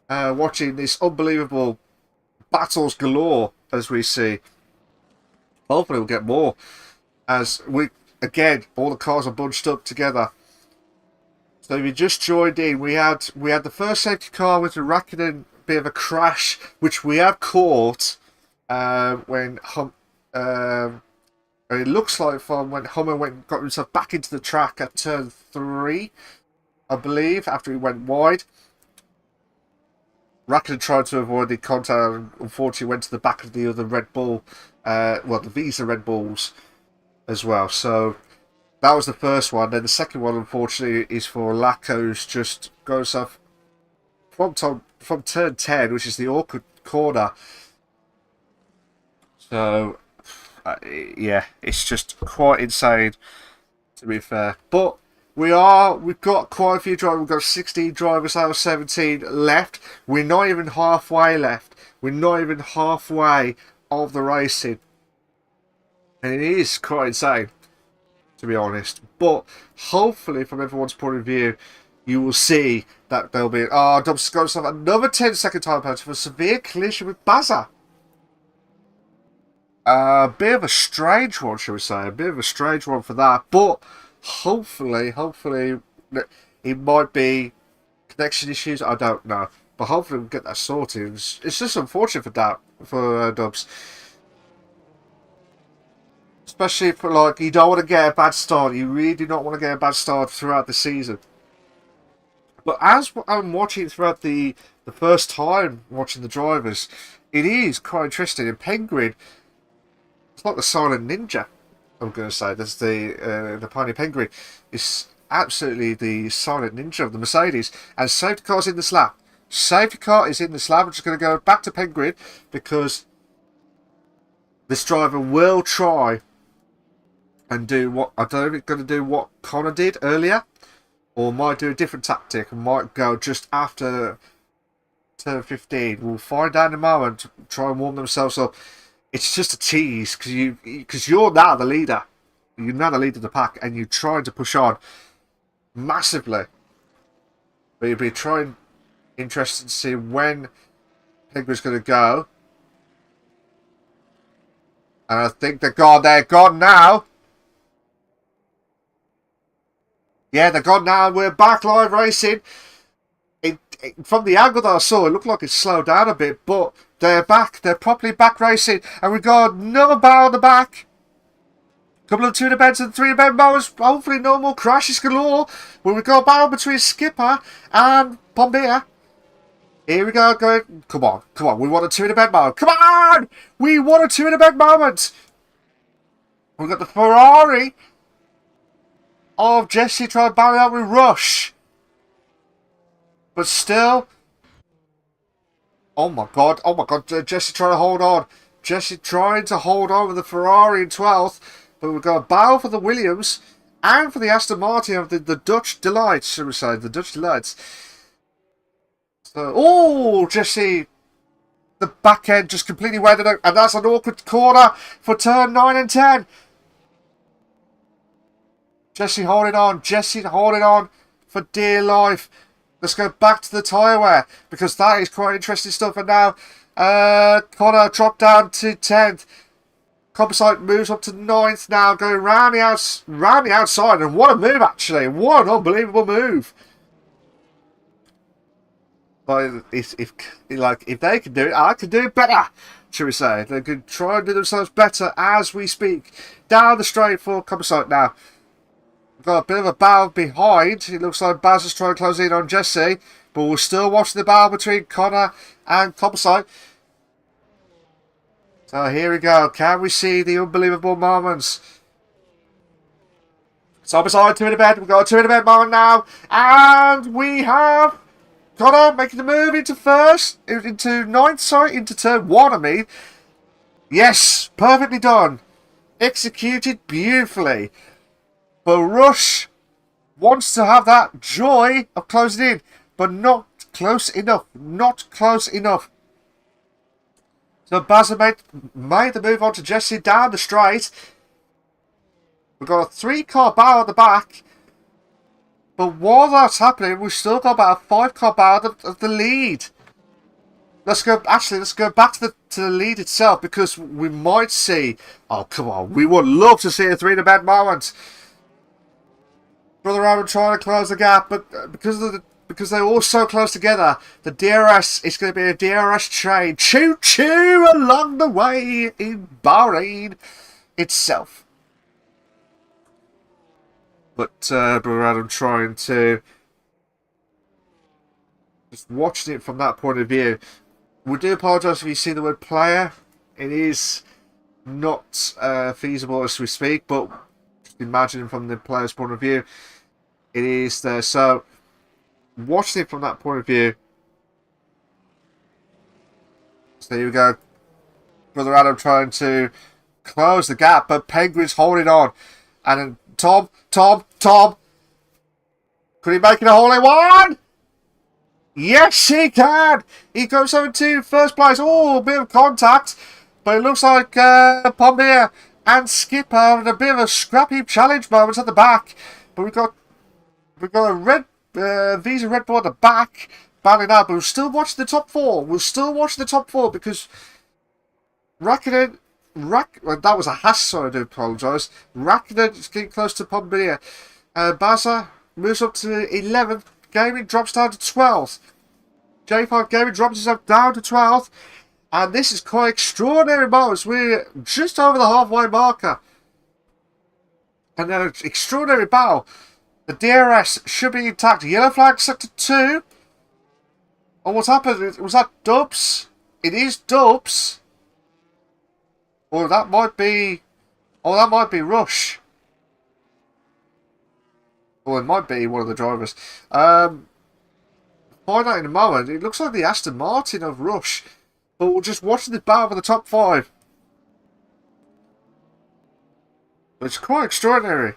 Speaker 6: watching this unbelievable battles galore as we see. Hopefully we'll get more as all the cars are bunched up together. So if you just joined in, we had the first safety car with the Raikkonen bit of a crash, which we have caught when it looks like from when Hummer got himself back into the track at turn 3, I believe, after he went wide. Raikkonen tried to avoid the contact and unfortunately went to the back of the other Red Bull, the Visa Red Bulls as well. So that was the first one. Then the second one, unfortunately, is for Laco's just goes off from turn 10, which is the awkward corner. So yeah, it's just quite insane, to be fair. But we've got quite a few drivers. We've got 16 drivers out of 17 left. We're not even halfway left. We're not even halfway of the racing. And it is quite insane, to be honest. But hopefully, from everyone's point of view, you will see that there'll be... Dubs got himself another 10-second time penalty for a severe collision with Baza. A bit of a strange one, shall we say. A bit of a strange one for that. But hopefully, it might be connection issues. I don't know. But hopefully we'll get that sorted. It's just unfortunate for Dubs. Especially for, you don't want to get a bad start. You really do not want to get a bad start throughout the season. But as I'm watching throughout the first time watching the drivers, it is quite interesting. In Penguin, it's like the silent ninja, I'm going to say. There's the Pioneer Penguin is absolutely the silent ninja of the Mercedes. And safety car's in the slab. Safety car is in the slab. I'm just going to go back to Penguin because this driver will try and do what... I don't know if it's going to do what Connor did earlier, or might do a different tactic and might go just after turn 15. We'll find out in a moment. Try and warm themselves up. It's just a tease because you're now the leader. You're now the leader of the pack, and you're trying to push on massively. But you'll be trying, interested to see when Penguin's going to go. And I think they're gone now. Yeah, they're gone now. We're back live racing. From the angle that I saw, it looked like it slowed down a bit, but they're back. They're properly back racing. And we've got another bar on the back. A couple of 2 beds and 3 bed mowers. Hopefully no more crashes galore. But we've got a battle between Skipper and Pombia. Here we go. Come on. We want a 2 bed moment. Come on! We want a 2 bed moment. We've got the Ferrari of Jesse trying to battle out with Rush. But still... Oh my god, Jesse trying to hold on. Jesse trying to hold on with the Ferrari in 12th. But we've got a battle for the Williams and for the Aston Martin of the Dutch Delights, shall we say. The Dutch Delights. So, Jesse, the back end just completely weathered out, and that's an awkward corner for turn 9 and 10. Jesse holding on for dear life. Let's go back to the tyre wear, because that is quite interesting stuff. And now Connor dropped down to 10th. Composite moves up to 9th now, going round the outside. And what a move, actually. What an unbelievable move. But if they can do it, I can do it better, shall we say. They could try and do themselves better as we speak. Down the straight for Composite now. We've got a bit of a battle behind. It looks like Baz is trying to close in on Jesse. But we're still watching the battle between Connor and Composite. So here we go. Can we see the unbelievable moments? Side by side, 2 in a bed. We've got a 2 in a bed moment now. And we have Connor making the move into first. Into 9th, sorry. Into turn 1, I mean. Yes, perfectly done. Executed beautifully. But Rush wants to have that joy of closing in. But not close enough. Not close enough. So Baza made the move on to Jesse down the straight. We've got a 3-car battle at the back. But while that's happening, we've still got about a 5-car battle of the lead. Let's go back to the lead itself, because we might see... Oh, come on. We would love to see a 3 in a bed moment. Brother Aaron trying to close the gap, but because they're all so close together, the DRS is going to be a DRS train. Choo-choo along the way in Bahrain itself. But Brother Adam trying to just watching it from that point of view. We do apologise if you see the word player. It is not feasible as we speak, but just imagine from the player's point of view, it is there. So watching it from that point of view. So here we go. Brother Adam trying to close the gap, but Penguin's holding on. And then Tom. Could he make it a hole in one? Yes, he can. He goes over to first place. Oh, a bit of contact. But it looks like Pombier and Skipper having a bit of a scrappy challenge moment at the back. But we've got a red Visa Red Bull at the back, battling out, but we're still watching the top 4. We're still watching the top 4 because Rakkinen, well, that was a hash, sorry, I do apologise. Rakkinen is getting close to Pombier. Baza moves up to 11th. Gaming drops down to 12th. J5 Gaming drops himself down to 12th. And this is quite extraordinary moments. We're just over the halfway marker. And then an extraordinary battle. The DRS should be intact. Yellow flag sector 2. Oh, what's happened? Was that Dubs? It is Dubs. Or that might be... Oh, that might be Rush. Or it might be one of the drivers. Find out in a moment. It looks like the Aston Martin of Rush. But we're just watching the battle for the top 5. It's quite extraordinary.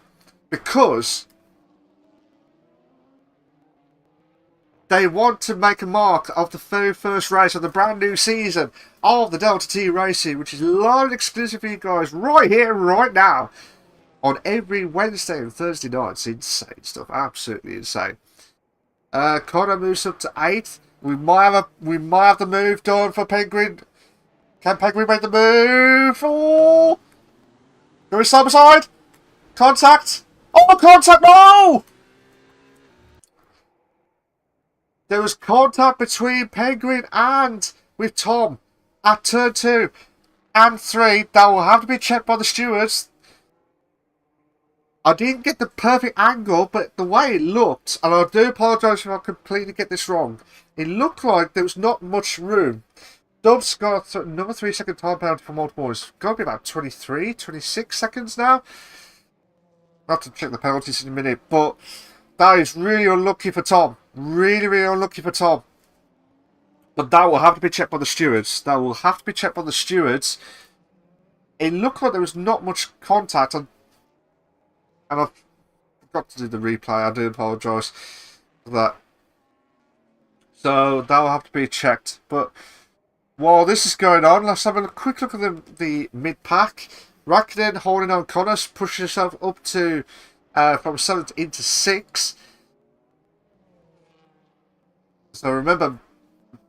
Speaker 6: Because they want to make a mark of the very first race of the brand new season of the Delta T Racing, which is live and exclusive for you guys right here, right now, on every Wednesday and Thursday night. It's insane stuff, absolutely insane. Connor moves up to 8th. We might have the move done for Penguin. Can Penguin make the move? Oh, going side by side. Contact. Oh, contact! No. There was contact between Penguin and with Tom at turn 2 and 3. That will have to be checked by the stewards. I didn't get the perfect angle, but the way it looked, and I do apologise if I completely get this wrong, it looked like there was not much room. Dubs got another 3-second time penalty for multiple. It's got to be about 23, 26 seconds now. I'll have to check the penalties in a minute, but that is really unlucky for Tom. Really unlucky for Tom. But that will have to be checked by the stewards. That will have to be checked by the stewards. It looked like there was not much contact, and I've got to do the replay. I do apologise for that. So that will have to be checked. But while this is going on, let's have a quick look at the mid-pack. Rakkinen holding on Connor, pushes himself up to from 7th into 6th. So remember,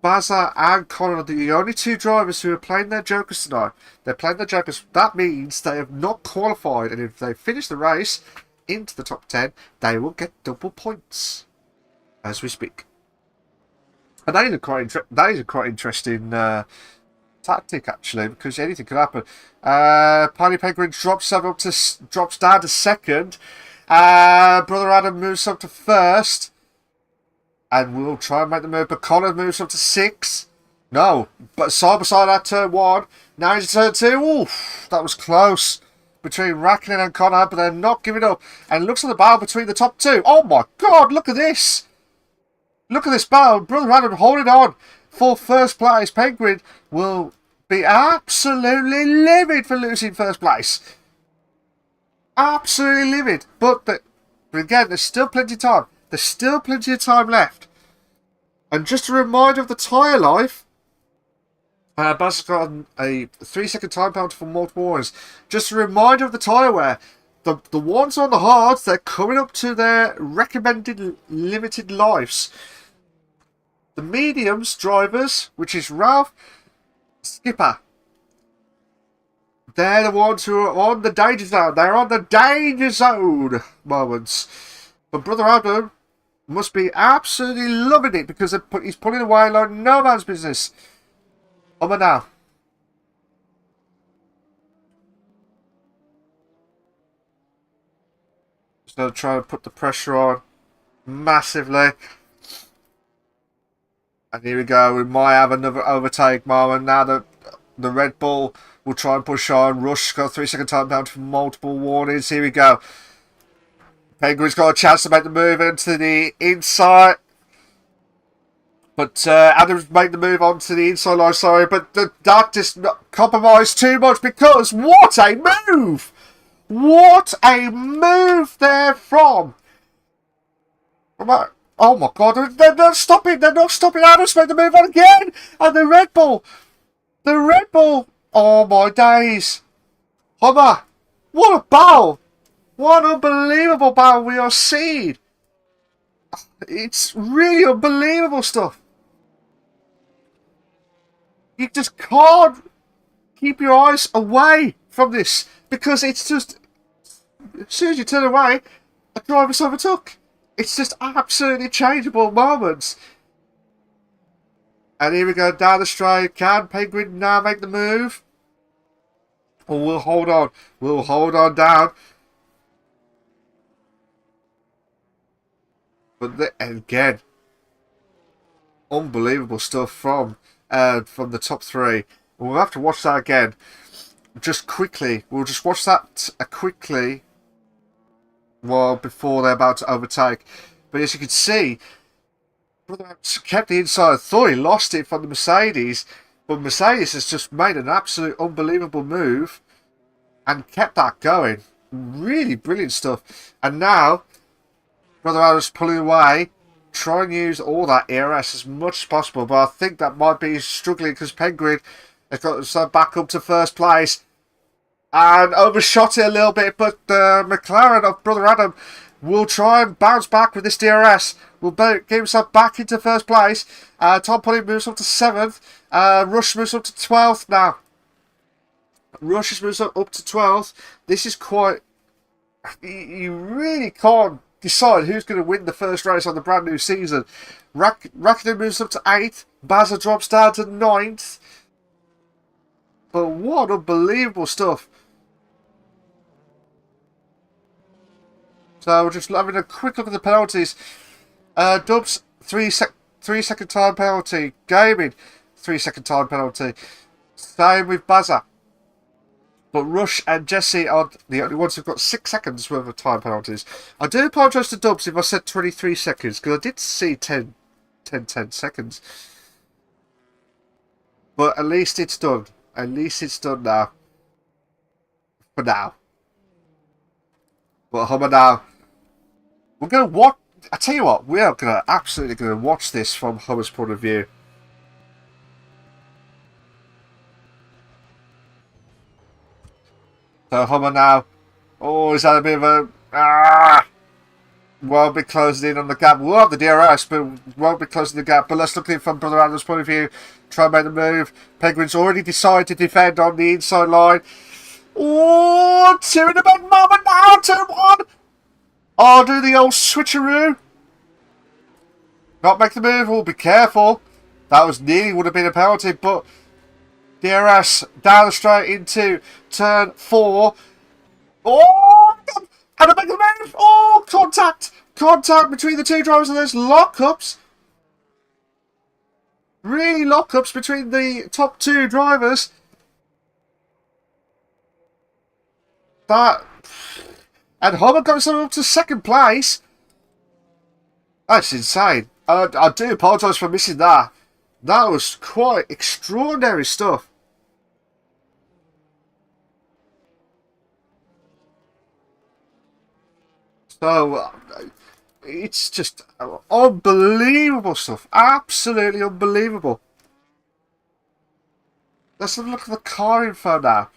Speaker 6: Baza and Connor are the only two drivers who are playing their jokers tonight. They're playing their jokers. That means they have not qualified, and if they finish the race into the top 10, they will get double points as we speak. And that is a quite interesting tactic, actually, because anything could happen. Piney Penguin drops down to second. Brother Adam moves up to first. And we'll try and make the move. But Connor moves up to 6. No. But side by side at turn 1. Now he's at turn 2. Oof. That was close. Between Rackinen and Connor. But they're not giving up. And looks at the battle between the top 2. Oh my god. Look at this. Look at this battle. Brother Adam holding on for first place. Penguin will be absolutely livid for losing first place. Absolutely livid. But again, there's still plenty of time. There's still plenty of time left. And just a reminder of the tyre life. Baz has got a 3-second time penalty for multiple warnings. Just a reminder of the tyre wear. The ones on the hards, they're coming up to their recommended limited lives. The mediums drivers, which is Ralph, Skipper, they're the ones who are on the danger zone. They're on the danger zone moments. But Brother Adam must be absolutely loving it because he's pulling away like no man's business. Over now. Just going to try and put the pressure on massively. And here we go. We might have another overtake moment. Now the Red Bull will try and push on. Rush's got a 3-second time down for multiple warnings. Here we go. Penguin's got a chance to make the move into the inside. But Adams made the move onto the inside line, sorry. But that just not compromised too much because what a move! What a move there from. Oh my god, they're not stopping. They're not stopping Adams to make the move on again. And the Red Bull. Oh my days. Hummer. What a battle. What unbelievable battle we are seeing. It's really unbelievable stuff. You just can't keep your eyes away from this because it's just, as soon as you turn away, a driver's overtook. It's just absolutely changeable moments. And here we go down the straight. Can Penguin now make the move? Or we'll hold on. We'll hold on down. But again, unbelievable stuff from the top 3. We'll have to watch that again. Just quickly. We'll just watch that quickly. Well, before they're about to overtake. But as you can see, Brother kept the inside. I thought he lost it from the Mercedes. But Mercedes has just made an absolute unbelievable move. And kept that going. Really brilliant stuff. And now, Brother Adam's pulling away. Try and use all that ERS as much as possible. But I think that might be struggling because Penguin has got himself back up to first place. And overshot it a little bit. But the McLaren of Brother Adam will try and bounce back with this DRS. Will get himself back into first place. Tom Pulley moves up to 7th. Rush moves up to 12th now. Rush moves up to 12th. This is quite... You really can't decide who's going to win the first race on the brand new season. Rackinen moves up to 8th. Baza drops down to 9th. But what unbelievable stuff. So we're just having a quick look at the penalties. Dubs, 3-second time penalty. Gaming, 3-second time penalty. Same with Baza. But Rush and Jesse are the only ones who've got 6 seconds worth of time penalties. I do apologise to Dubs if I said 23 seconds, because I did see 10 seconds. But at least it's done. At least it's done now. For now. But Hummer now. We're going to watch... I tell you what, we are absolutely going to watch this from Hummer's point of view. So Hummer now. Oh, is that a bit of a... won't be closing in on the gap. We'll have the DRS, but won't be closing the gap. But let's look at it from Brother Adam's point of view. Try and make the move. Penguin's already decided to defend on the inside line. Oh, 2 in the big moment now. 2-1. Oh, do the old switcheroo. Not make the move. Oh, be careful. That was nearly would have been a penalty, but DRS down the straight into turn 4. Oh, and a big move. Oh, contact. Contact between the two drivers, and there's lockups. Really lockups between the top 2 drivers. That, and Hummer got himself up to 2nd place. That's insane. I do apologise for missing that. That was quite extraordinary stuff. So, it's just unbelievable stuff. Absolutely unbelievable. Let's have a look at the car info now.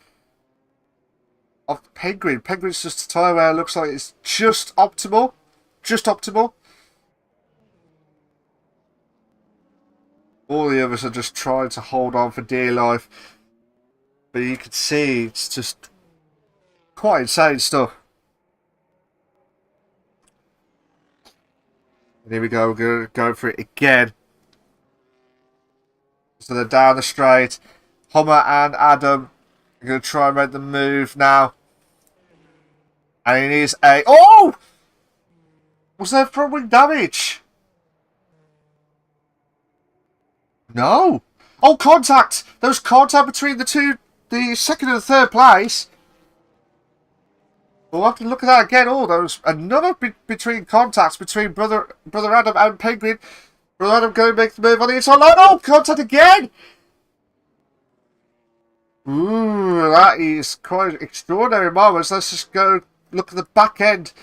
Speaker 6: Of the Penguin. Penguin's just a tyre where it looks like it's just optimal. Just optimal. All the others are just trying to hold on for dear life. But you can see it's just quite insane stuff. And here we go, we're going to go for it again. So they're down the straight. Hummer and Adam are going to try and make the move now. And it is a... Oh! Was there front wing damage? No. Oh, contact. There was contact between the 2nd and 3rd place. We'll have to look at that again. Oh, there was another between contacts between Brother Adam and Penguin. Brother Adam going to make the move on the inside line. Oh, contact again. Ooh, that is quite extraordinary moments. Let's just go look at the back end.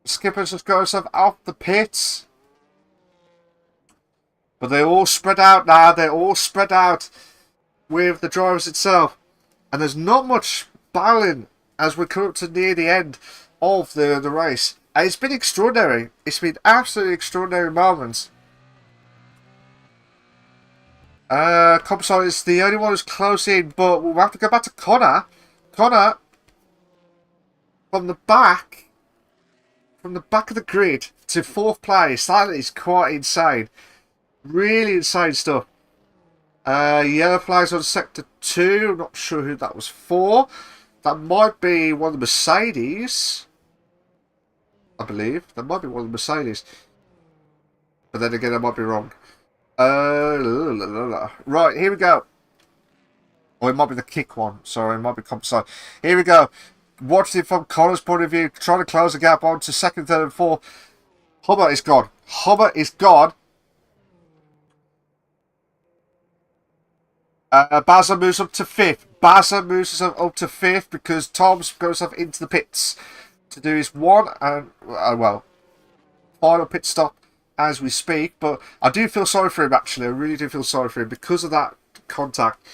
Speaker 6: Skipper's just got himself out the pits. But they're all spread out now. They're all spread out with the drivers itself. And there's not much battling as we come up to near the end of the race. And it's been extraordinary. It's been absolutely extraordinary moments. Composite is the only one who's close in, but we'll have to go back to Connor. Connor, from the back of the grid to 4th place. That is quite insane. Really insane stuff. Yellow flags on sector 2. I'm not sure who that was for. That might be one of the Mercedes. I believe. That might be one of the Mercedes. But then again, I might be wrong. Right, here we go. Or it might be the kick one. Sorry, it might be composite. Here we go. Watched it from Connor's point of view. Trying to close the gap on to 2nd, 3rd and 4th. Hummer is gone. Hummer is gone. Bazza moves up to 5th. Bazza moves up to 5th because Tom's goes up into the pits to do his one and well, final pit stop as we speak. But I do feel sorry for him, actually. I really do feel sorry for him because of that contact.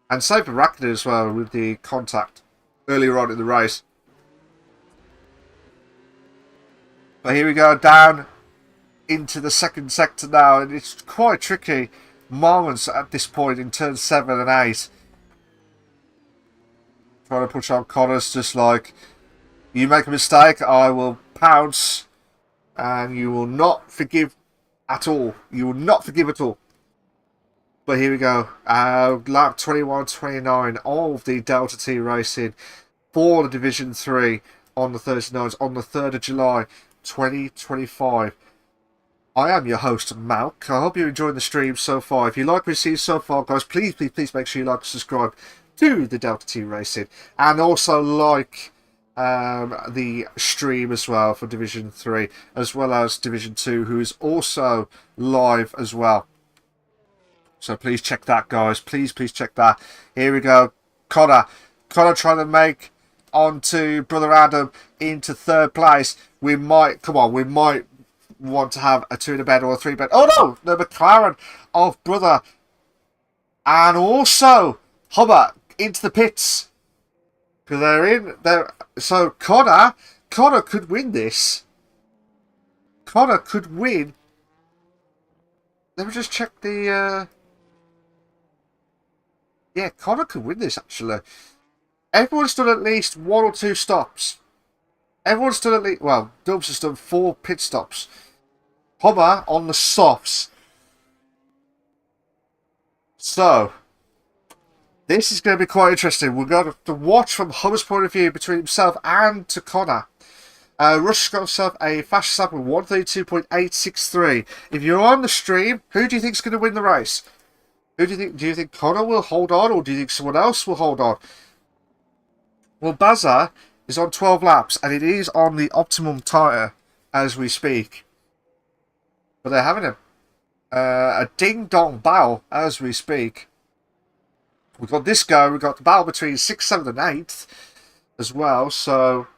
Speaker 6: And same for Rackner as well with the contact earlier on in the race. But here we go down into the 2nd sector now, and it's quite tricky moments at this point in turn 7 and 8. Trying to push on Connors, just like, you make a mistake, I will pounce, and you will not forgive at all. You will not forgive at all. But here we go. Lap 21-29 of the Delta T Racing for the Division 3 on the 39s on the 3rd of July 2025. I am your host, Malk. I hope you're enjoying the stream so far. If you like what you see so far, guys, please make sure you like and subscribe to the Delta T Racing. And also like the stream as well for Division 3, as well as Division 2, who is also live as well. So please check that, guys. Please check that. Here we go. Connor trying to make onto Brother Adam into 3rd place. We might want to have a 2 in a bed or a 3 bed. Oh no! The McLaren of Brother. And also Hummer into the pits. Because they're in there. So Connor Connor could win this. Connor could win. Let me just check the... Yeah, Connor could win this, actually. Everyone's done at least 1 or 2 stops. Everyone's done at least... Well, Dubs has done 4 pit stops. Hummer on the softs. So, this is going to be quite interesting. We're going to watch from Hummer's point of view between himself and to Connor. Rush got himself a fast lap of 132.863. If you're on the stream, who do you think is going to win the race? Who do you think? Do you think Connor will hold on, or do you think someone else will hold on? Well, Bazza is on 12 laps, and it is on the optimum tyre as we speak. But they're having a ding-dong battle as we speak. We've got this go. We've got the battle between 6th, 7th, and 8th as well. So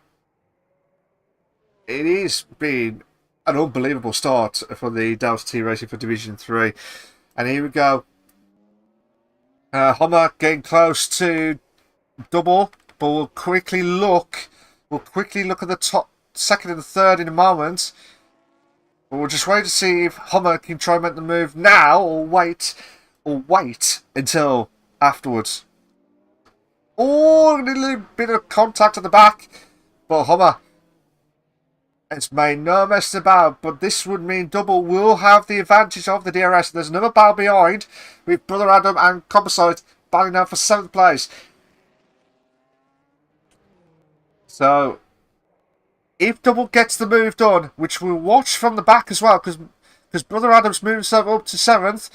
Speaker 6: it is been an unbelievable start for the Delta T Racing for Division 3. And here we go. Hummer getting close to double, but we'll quickly look. We'll quickly look at the top, 2nd and 3rd in a moment. But we'll just wait to see if Hummer can try and make the move now, or wait until afterwards. Oh, a little bit of contact at the back, but Hummer has made no mess about. But this would mean double will have the advantage of the DRS. There's another battle behind with Brother Adam and Composite battling now for 7th place. So if double gets the move done, which we'll watch from the back as well, because Brother Adam's moving himself up to 7th,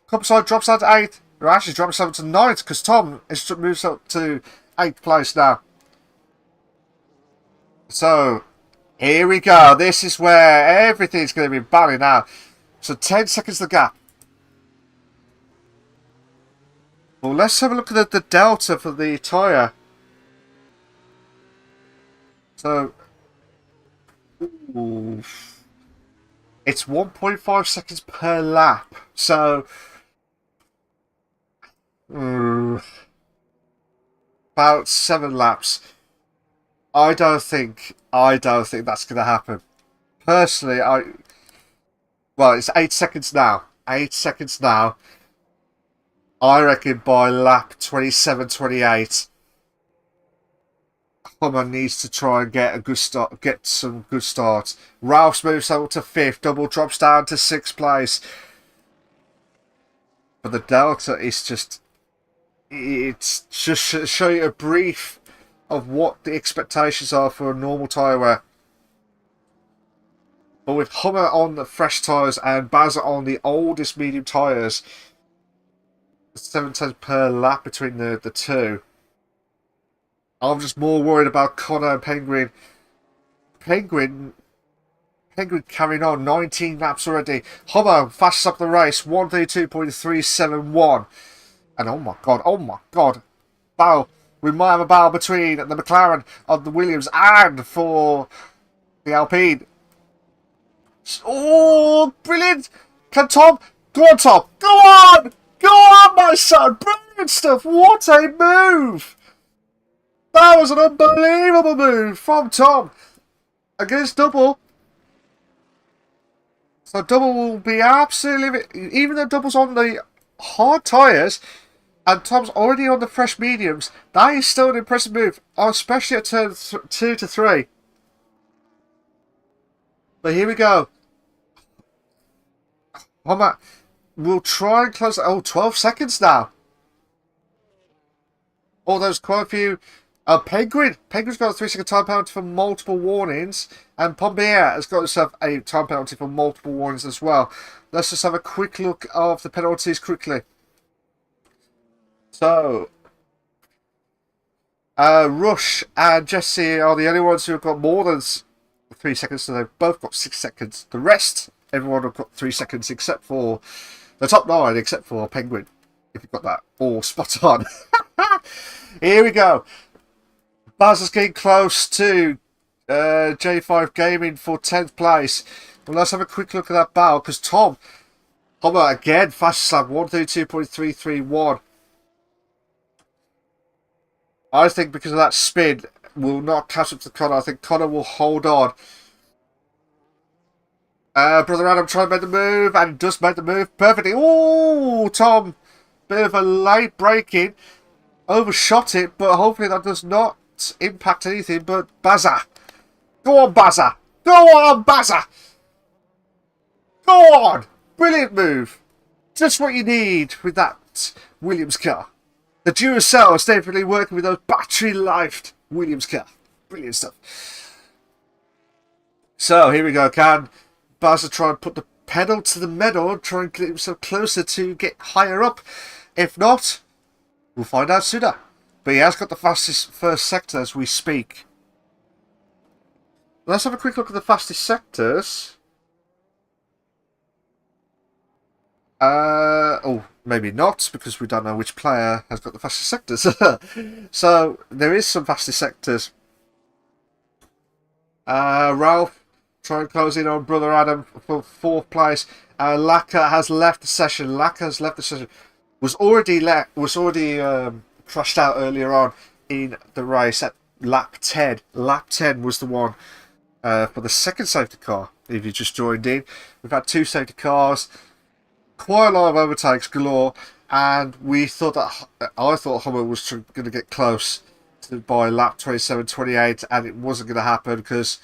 Speaker 6: Composite drops down to 8th. Or actually drops down to 9th, because Tom has moved up to 8th place now. So here we go. This is where everything's going to be battling now. So 10 seconds the gap. Well, let's have a look at the delta for the tyre. So, ooh, it's 1.5 seconds per lap. So, about 7 laps. I don't think that's going to happen. Personally, well, it's 8 seconds now. 8 seconds now. I reckon by lap 27, 28, Hummer needs to try and get a good start, get some good starts. Ralph's moves up to 5th, double drops down to 6th place. But the delta is just, it's just to show you a brief of what the expectations are for a normal tyre wear. But with Hummer on the fresh tyres and Bazza on the oldest medium tyres, 7 times per lap between the two. I'm just more worried about Connor and Penguin. Penguin carrying on 19 laps already. Hummer fastest up the race, 132.371. And oh my god. Battle. We might have a battle between the McLaren of the Williams and for the Alpine. Oh, brilliant! Can Tom? Go on, Tom! Go on! Go on, my son! Brilliant stuff! What a move! That was an unbelievable move from Tom against Double. So Double will be absolutely... Even though Double's on the hard tyres and Tom's already on the fresh mediums, that is still an impressive move, especially at turn 2 to 3. But here we go. Hummer will try and close... Oh, 12 seconds now. Oh, there's quite a few... Penguin's got a 3-second time penalty for multiple warnings, and Pombier has got himself a time penalty for multiple warnings as well. Let's just have a quick look of the penalties quickly. So, Rush and Jesse are the only ones who have got more than 3 seconds, so they've both got 6 seconds. The rest, everyone have got 3 seconds, except for the top 9, except for Penguin, if you've got that all spot on. Here we go. Baz is getting close to J5 Gaming for 10th place. Well, let's have a quick look at that battle, because Tom Hummer again, fast slam, 132.331. I think because of that spin, will not catch up to Connor. I think Connor will hold on. Brother Adam trying to make the move, and does make the move perfectly. Oh, Tom, bit of a late break-in. Overshot it, but hopefully that does not impact anything. But Bazza. Go on, Bazza. Go on, Bazza. Go on. Brilliant move. Just what you need with that Williams car. The Duracell is definitely working with those battery-lifed Williams car. Brilliant stuff. So, here we go. Can Bazza try and put the pedal to the metal, try and get himself closer to get higher up? If not, we'll find out sooner. But he has got the fastest first sector as we speak. Let's have a quick look at the fastest sectors. Oh, maybe not, because we don't know which player has got the fastest sectors. So, there is some fastest sectors. Ralph trying to close in on Brother Adam for 4th place. Laka has left the session. Was already crashed out earlier on in the race at lap 10. Lap 10 was the one for the second safety car, if you just joined in. We've had 2 safety cars. Quite a lot of overtakes galore, and I thought Hummer was going to get close by lap 27-28, and it wasn't going to happen because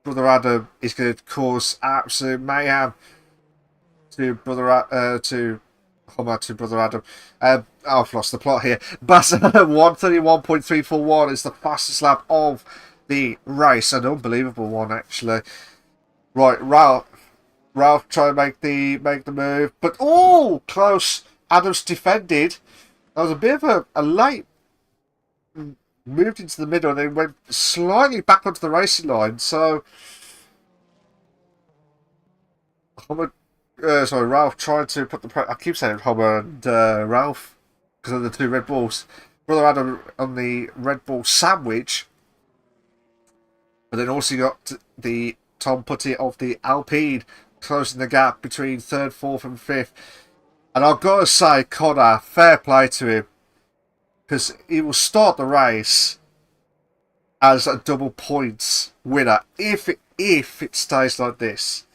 Speaker 6: Brother Adam is going to cause absolute mayhem to Brother Adam. I've lost the plot here. But 131.341 is the fastest lap of the race, an unbelievable one actually. Right, Ralph trying to make the move, but close. Adams defended. That was a bit of a late moved into the middle and then went slightly back onto the racing line. So, Ralph trying to put the. I keep saying Homer and Ralph because of the 2 Red Bulls. Brother Adam on the Red Bull sandwich, but then also got the Tom Putty of the Alpine, closing the gap between 3rd, 4th and 5th. And I've got to say, Connor, fair play to him, because he will start the race as a double points winner if it stays like this.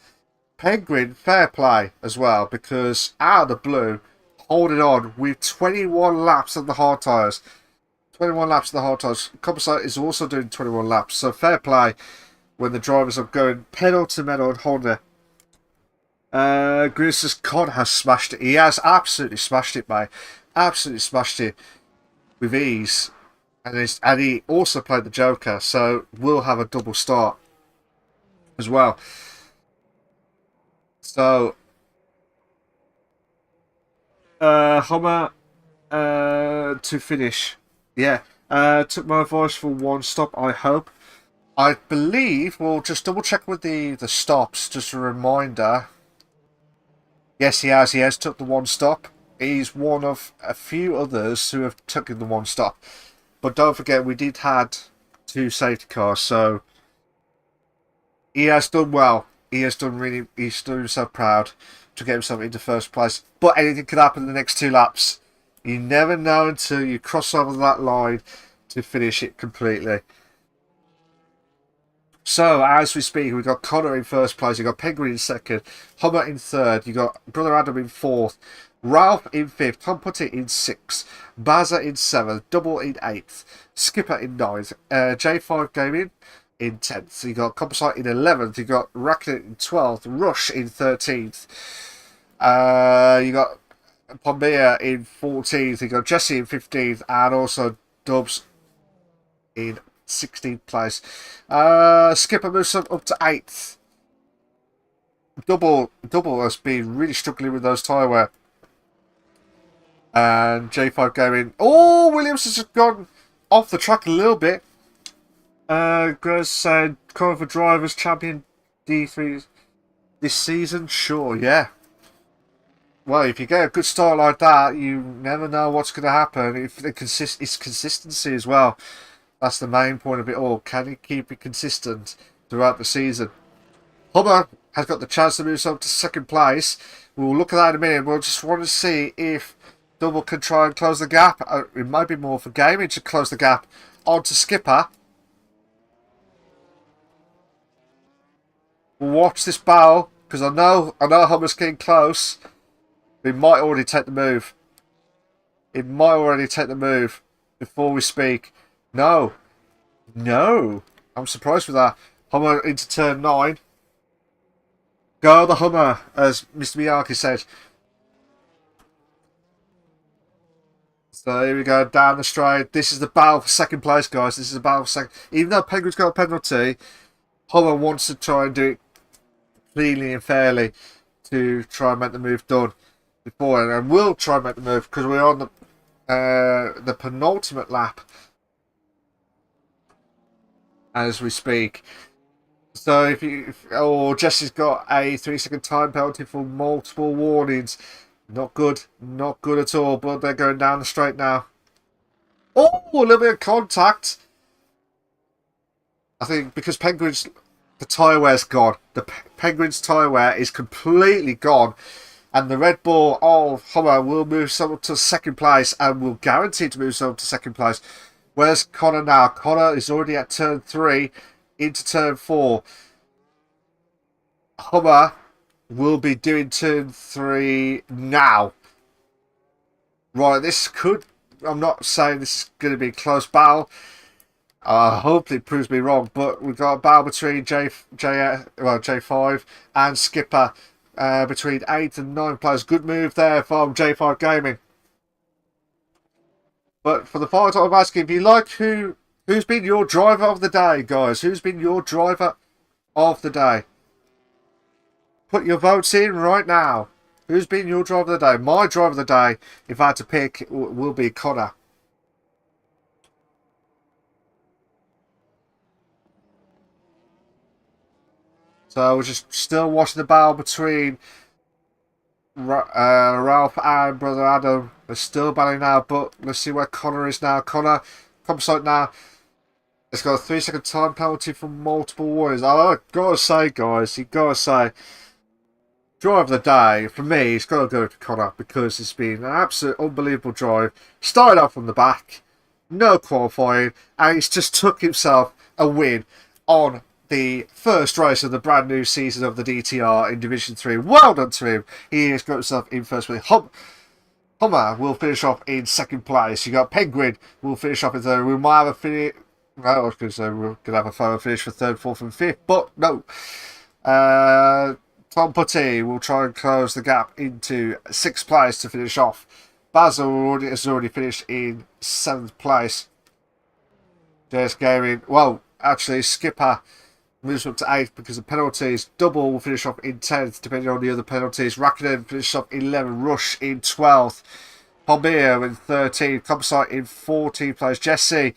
Speaker 6: Penguin, fair play as well, because out of the blue, holding on with 21 laps on the hard tyres. 21 laps on the hard tyres. Composite is also doing 21 laps, so fair play when the drivers are going pedal to metal and holding it. Grease's Con has smashed it. He has absolutely smashed it, mate. Absolutely smashed it with ease. And he also played the Joker, so we'll have a double start as well. So, Homer to finish. Yeah, took my advice for 1 stop, I hope. I believe we'll just double check with the stops, just a reminder. Yes, he has. He has took the 1 stop. He's one of a few others who have taken the 1 stop. But don't forget, we did had 2 safety cars, so he has done well. He's done himself proud to get himself into 1st place. But anything could happen in the next 2 laps. You never know until you cross over that line to finish it completely. So, as we speak, we've got Connor in 1st place, you've got Penguin in 2nd, Hummer in 3rd, you've got Brother Adam in 4th, Ralph in 5th, Tom Putty in 6th, Bazza in 7th, Double in 8th, Skipper in 9th, J5 Gaming in 10th, you've got Composite in 11th, you've got Racket in 12th, Rush in 13th, you got Pombea in 14th, you've got Jesse in 15th, and also Dubs in 16th place. Skipper moves up to 8th. Double has been really struggling with those tyre wear. And J5 going. Oh, Williams has gone off the track a little bit. Gross said, calling for drivers champion D3 this season. Sure, yeah. Well, if you get a good start like that, you never know what's going to happen. If it's consistency as well. That's the main point of it all. Can he keep it consistent throughout the season? Hummer has got the chance to move up to 2nd place. We'll look at that in a minute. We'll just want to see if Double can try and close the gap. It might be more for Gaming to close the gap onto Skipper. watch this barrel, because I know Hummer's getting close. We might already take the move. It might already take the move before we speak. No. No. I'm surprised with that. Hummer into turn 9. Go the Hummer, as Mr. Miyake said. So here we go, down the straight. This is the battle for second place, guys. This is a battle for second. Even though Penguin's got a penalty, Hummer wants to try and do it cleanly and fairly to try and make the move done before, and we'll try and make the move because we're on the penultimate lap as we speak. So Jesse's got a 3-second time penalty for multiple warnings. Not good at all. But they're going down the straight now. Oh, a little bit of contact. I think because Penguin's the tyre wear's gone. The Penguin's tyre wear is completely gone. And the Red Bull of Hummer will move someone to second place and will guarantee to move someone to second place. Where's Connor now? Connor is already at turn 3 into turn 4. Hummer will be doing turn 3 now. Right, this could... I'm not saying this is going to be a close battle. Hopefully it proves me wrong, but we've got a battle between J5 and Skipper. Between 8 and 9 players. Good move there from J5 Gaming. But for the final time I'm asking, if you like who's been your driver of the day, guys? Who's been your driver of the day? Put your votes in right now. Who's been your driver of the day? My driver of the day, if I had to pick, will be Connor. So we're just still watching the battle between Ralph and Brother Adam. They're still battling now, but let's see where Connor is now. Connor, composite now. It's got a 3-second time penalty for multiple warnings. I gotta say, guys, you gotta say, drive of the day, for me, it's got to go to Connor because it's been an absolute unbelievable drive. Started out from the back, no qualifying, and he's just took himself a win on the first race of the brand new season of the DTR in Division 3. Well done to him. He has got himself in first place. Hummer will finish off in second place. You got Penguin will finish off in third. We might have a finish. No, I was going to say we're going to have a photo finish for third, fourth, and fifth, but no. Tom Putty will try and close the gap into sixth place to finish off. Basil has already finished in seventh place. JS Gaming, well, actually, Skipper moves up to 8th because of penalties. Double will finish off in 10th, depending on the other penalties. Rakinen finishes off 11th. Rush in 12th. Pombia in 13th. Composite in 14th place. Jesse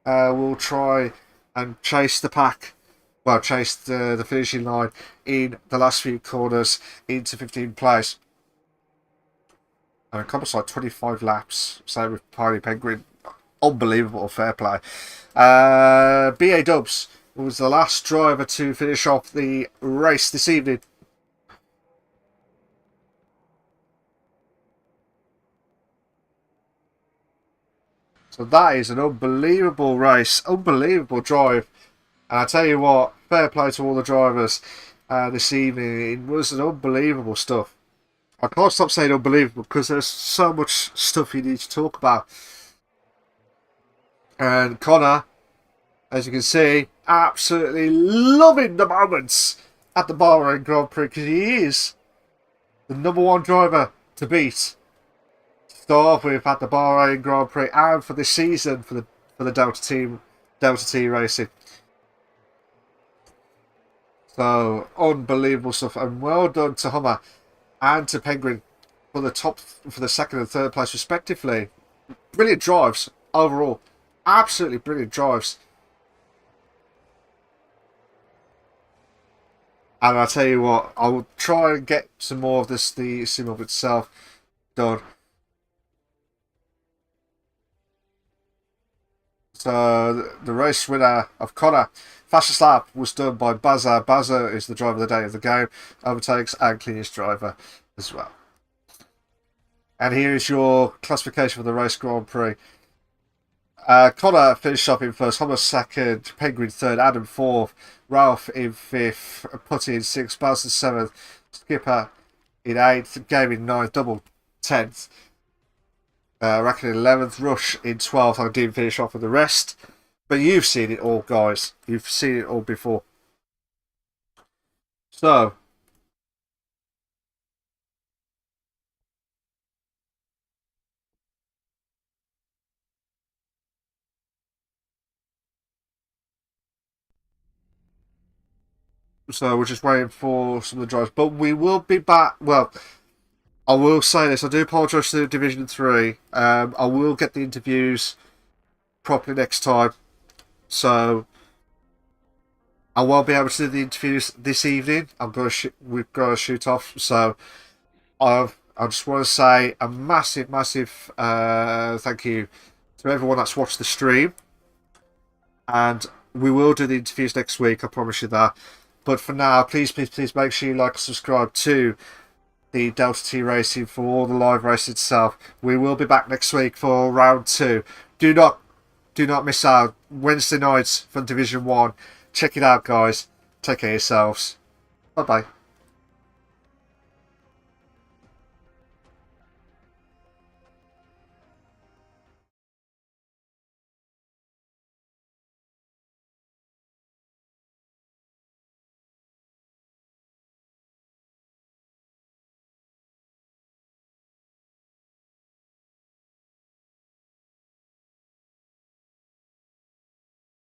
Speaker 6: will try and chase the pack. Well, chase the finishing line in the last few corners into 15th place. And Composite 25 laps. Same with Pioneer Penguin. Unbelievable, fair play. BA Dubs was the last driver to finish off the race this evening. So that is an unbelievable race, unbelievable drive. And I tell you what, fair play to all the drivers this evening. It was an unbelievable stuff. I can't stop saying unbelievable because there's so much stuff you need to talk about. And Connor, as you can see, absolutely loving the moments at the Bahrain Grand Prix because he is the #1 driver to beat. To start off with at the Bahrain Grand Prix and for this season for the Delta T Racing. So unbelievable stuff, and well done to Hummer and to Penguin for the second and third place respectively. Brilliant drives overall, absolutely brilliant drives. And I'll tell you what, I will try and get some more of the sim of itself done. So the race winner of Connor, fastest lap was done by Bazza. Bazza is the driver of the day of the game, overtakes and cleanest driver as well. And here is your classification for the race Grand Prix. Connor finished up in first, Homer second, Penguin third, Adam fourth, Ralph in fifth, Putty in sixth, Bowser seventh, Skipper in eighth, Game in ninth, Double 10th, Racket in 11th, Rush in 12th. I didn't finish off with the rest. But you've seen it all, guys. You've seen it all before. So, we're just waiting for some of the drives. But we will be back. Well, I will say this. I do apologise to Division 3. I will get the interviews properly next time. So, I won't be able to do the interviews this evening. We've got to shoot off. So, I just want to say a massive, massive thank you to everyone that's watched the stream. And we will do the interviews next week. I promise you that. But for now, please make sure you like and subscribe to the Delta T Racing for all the live racing itself. We will be back next week for round 2. Do not miss out. Wednesday nights from Division 1. Check it out, guys. Take care of yourselves. Bye-bye.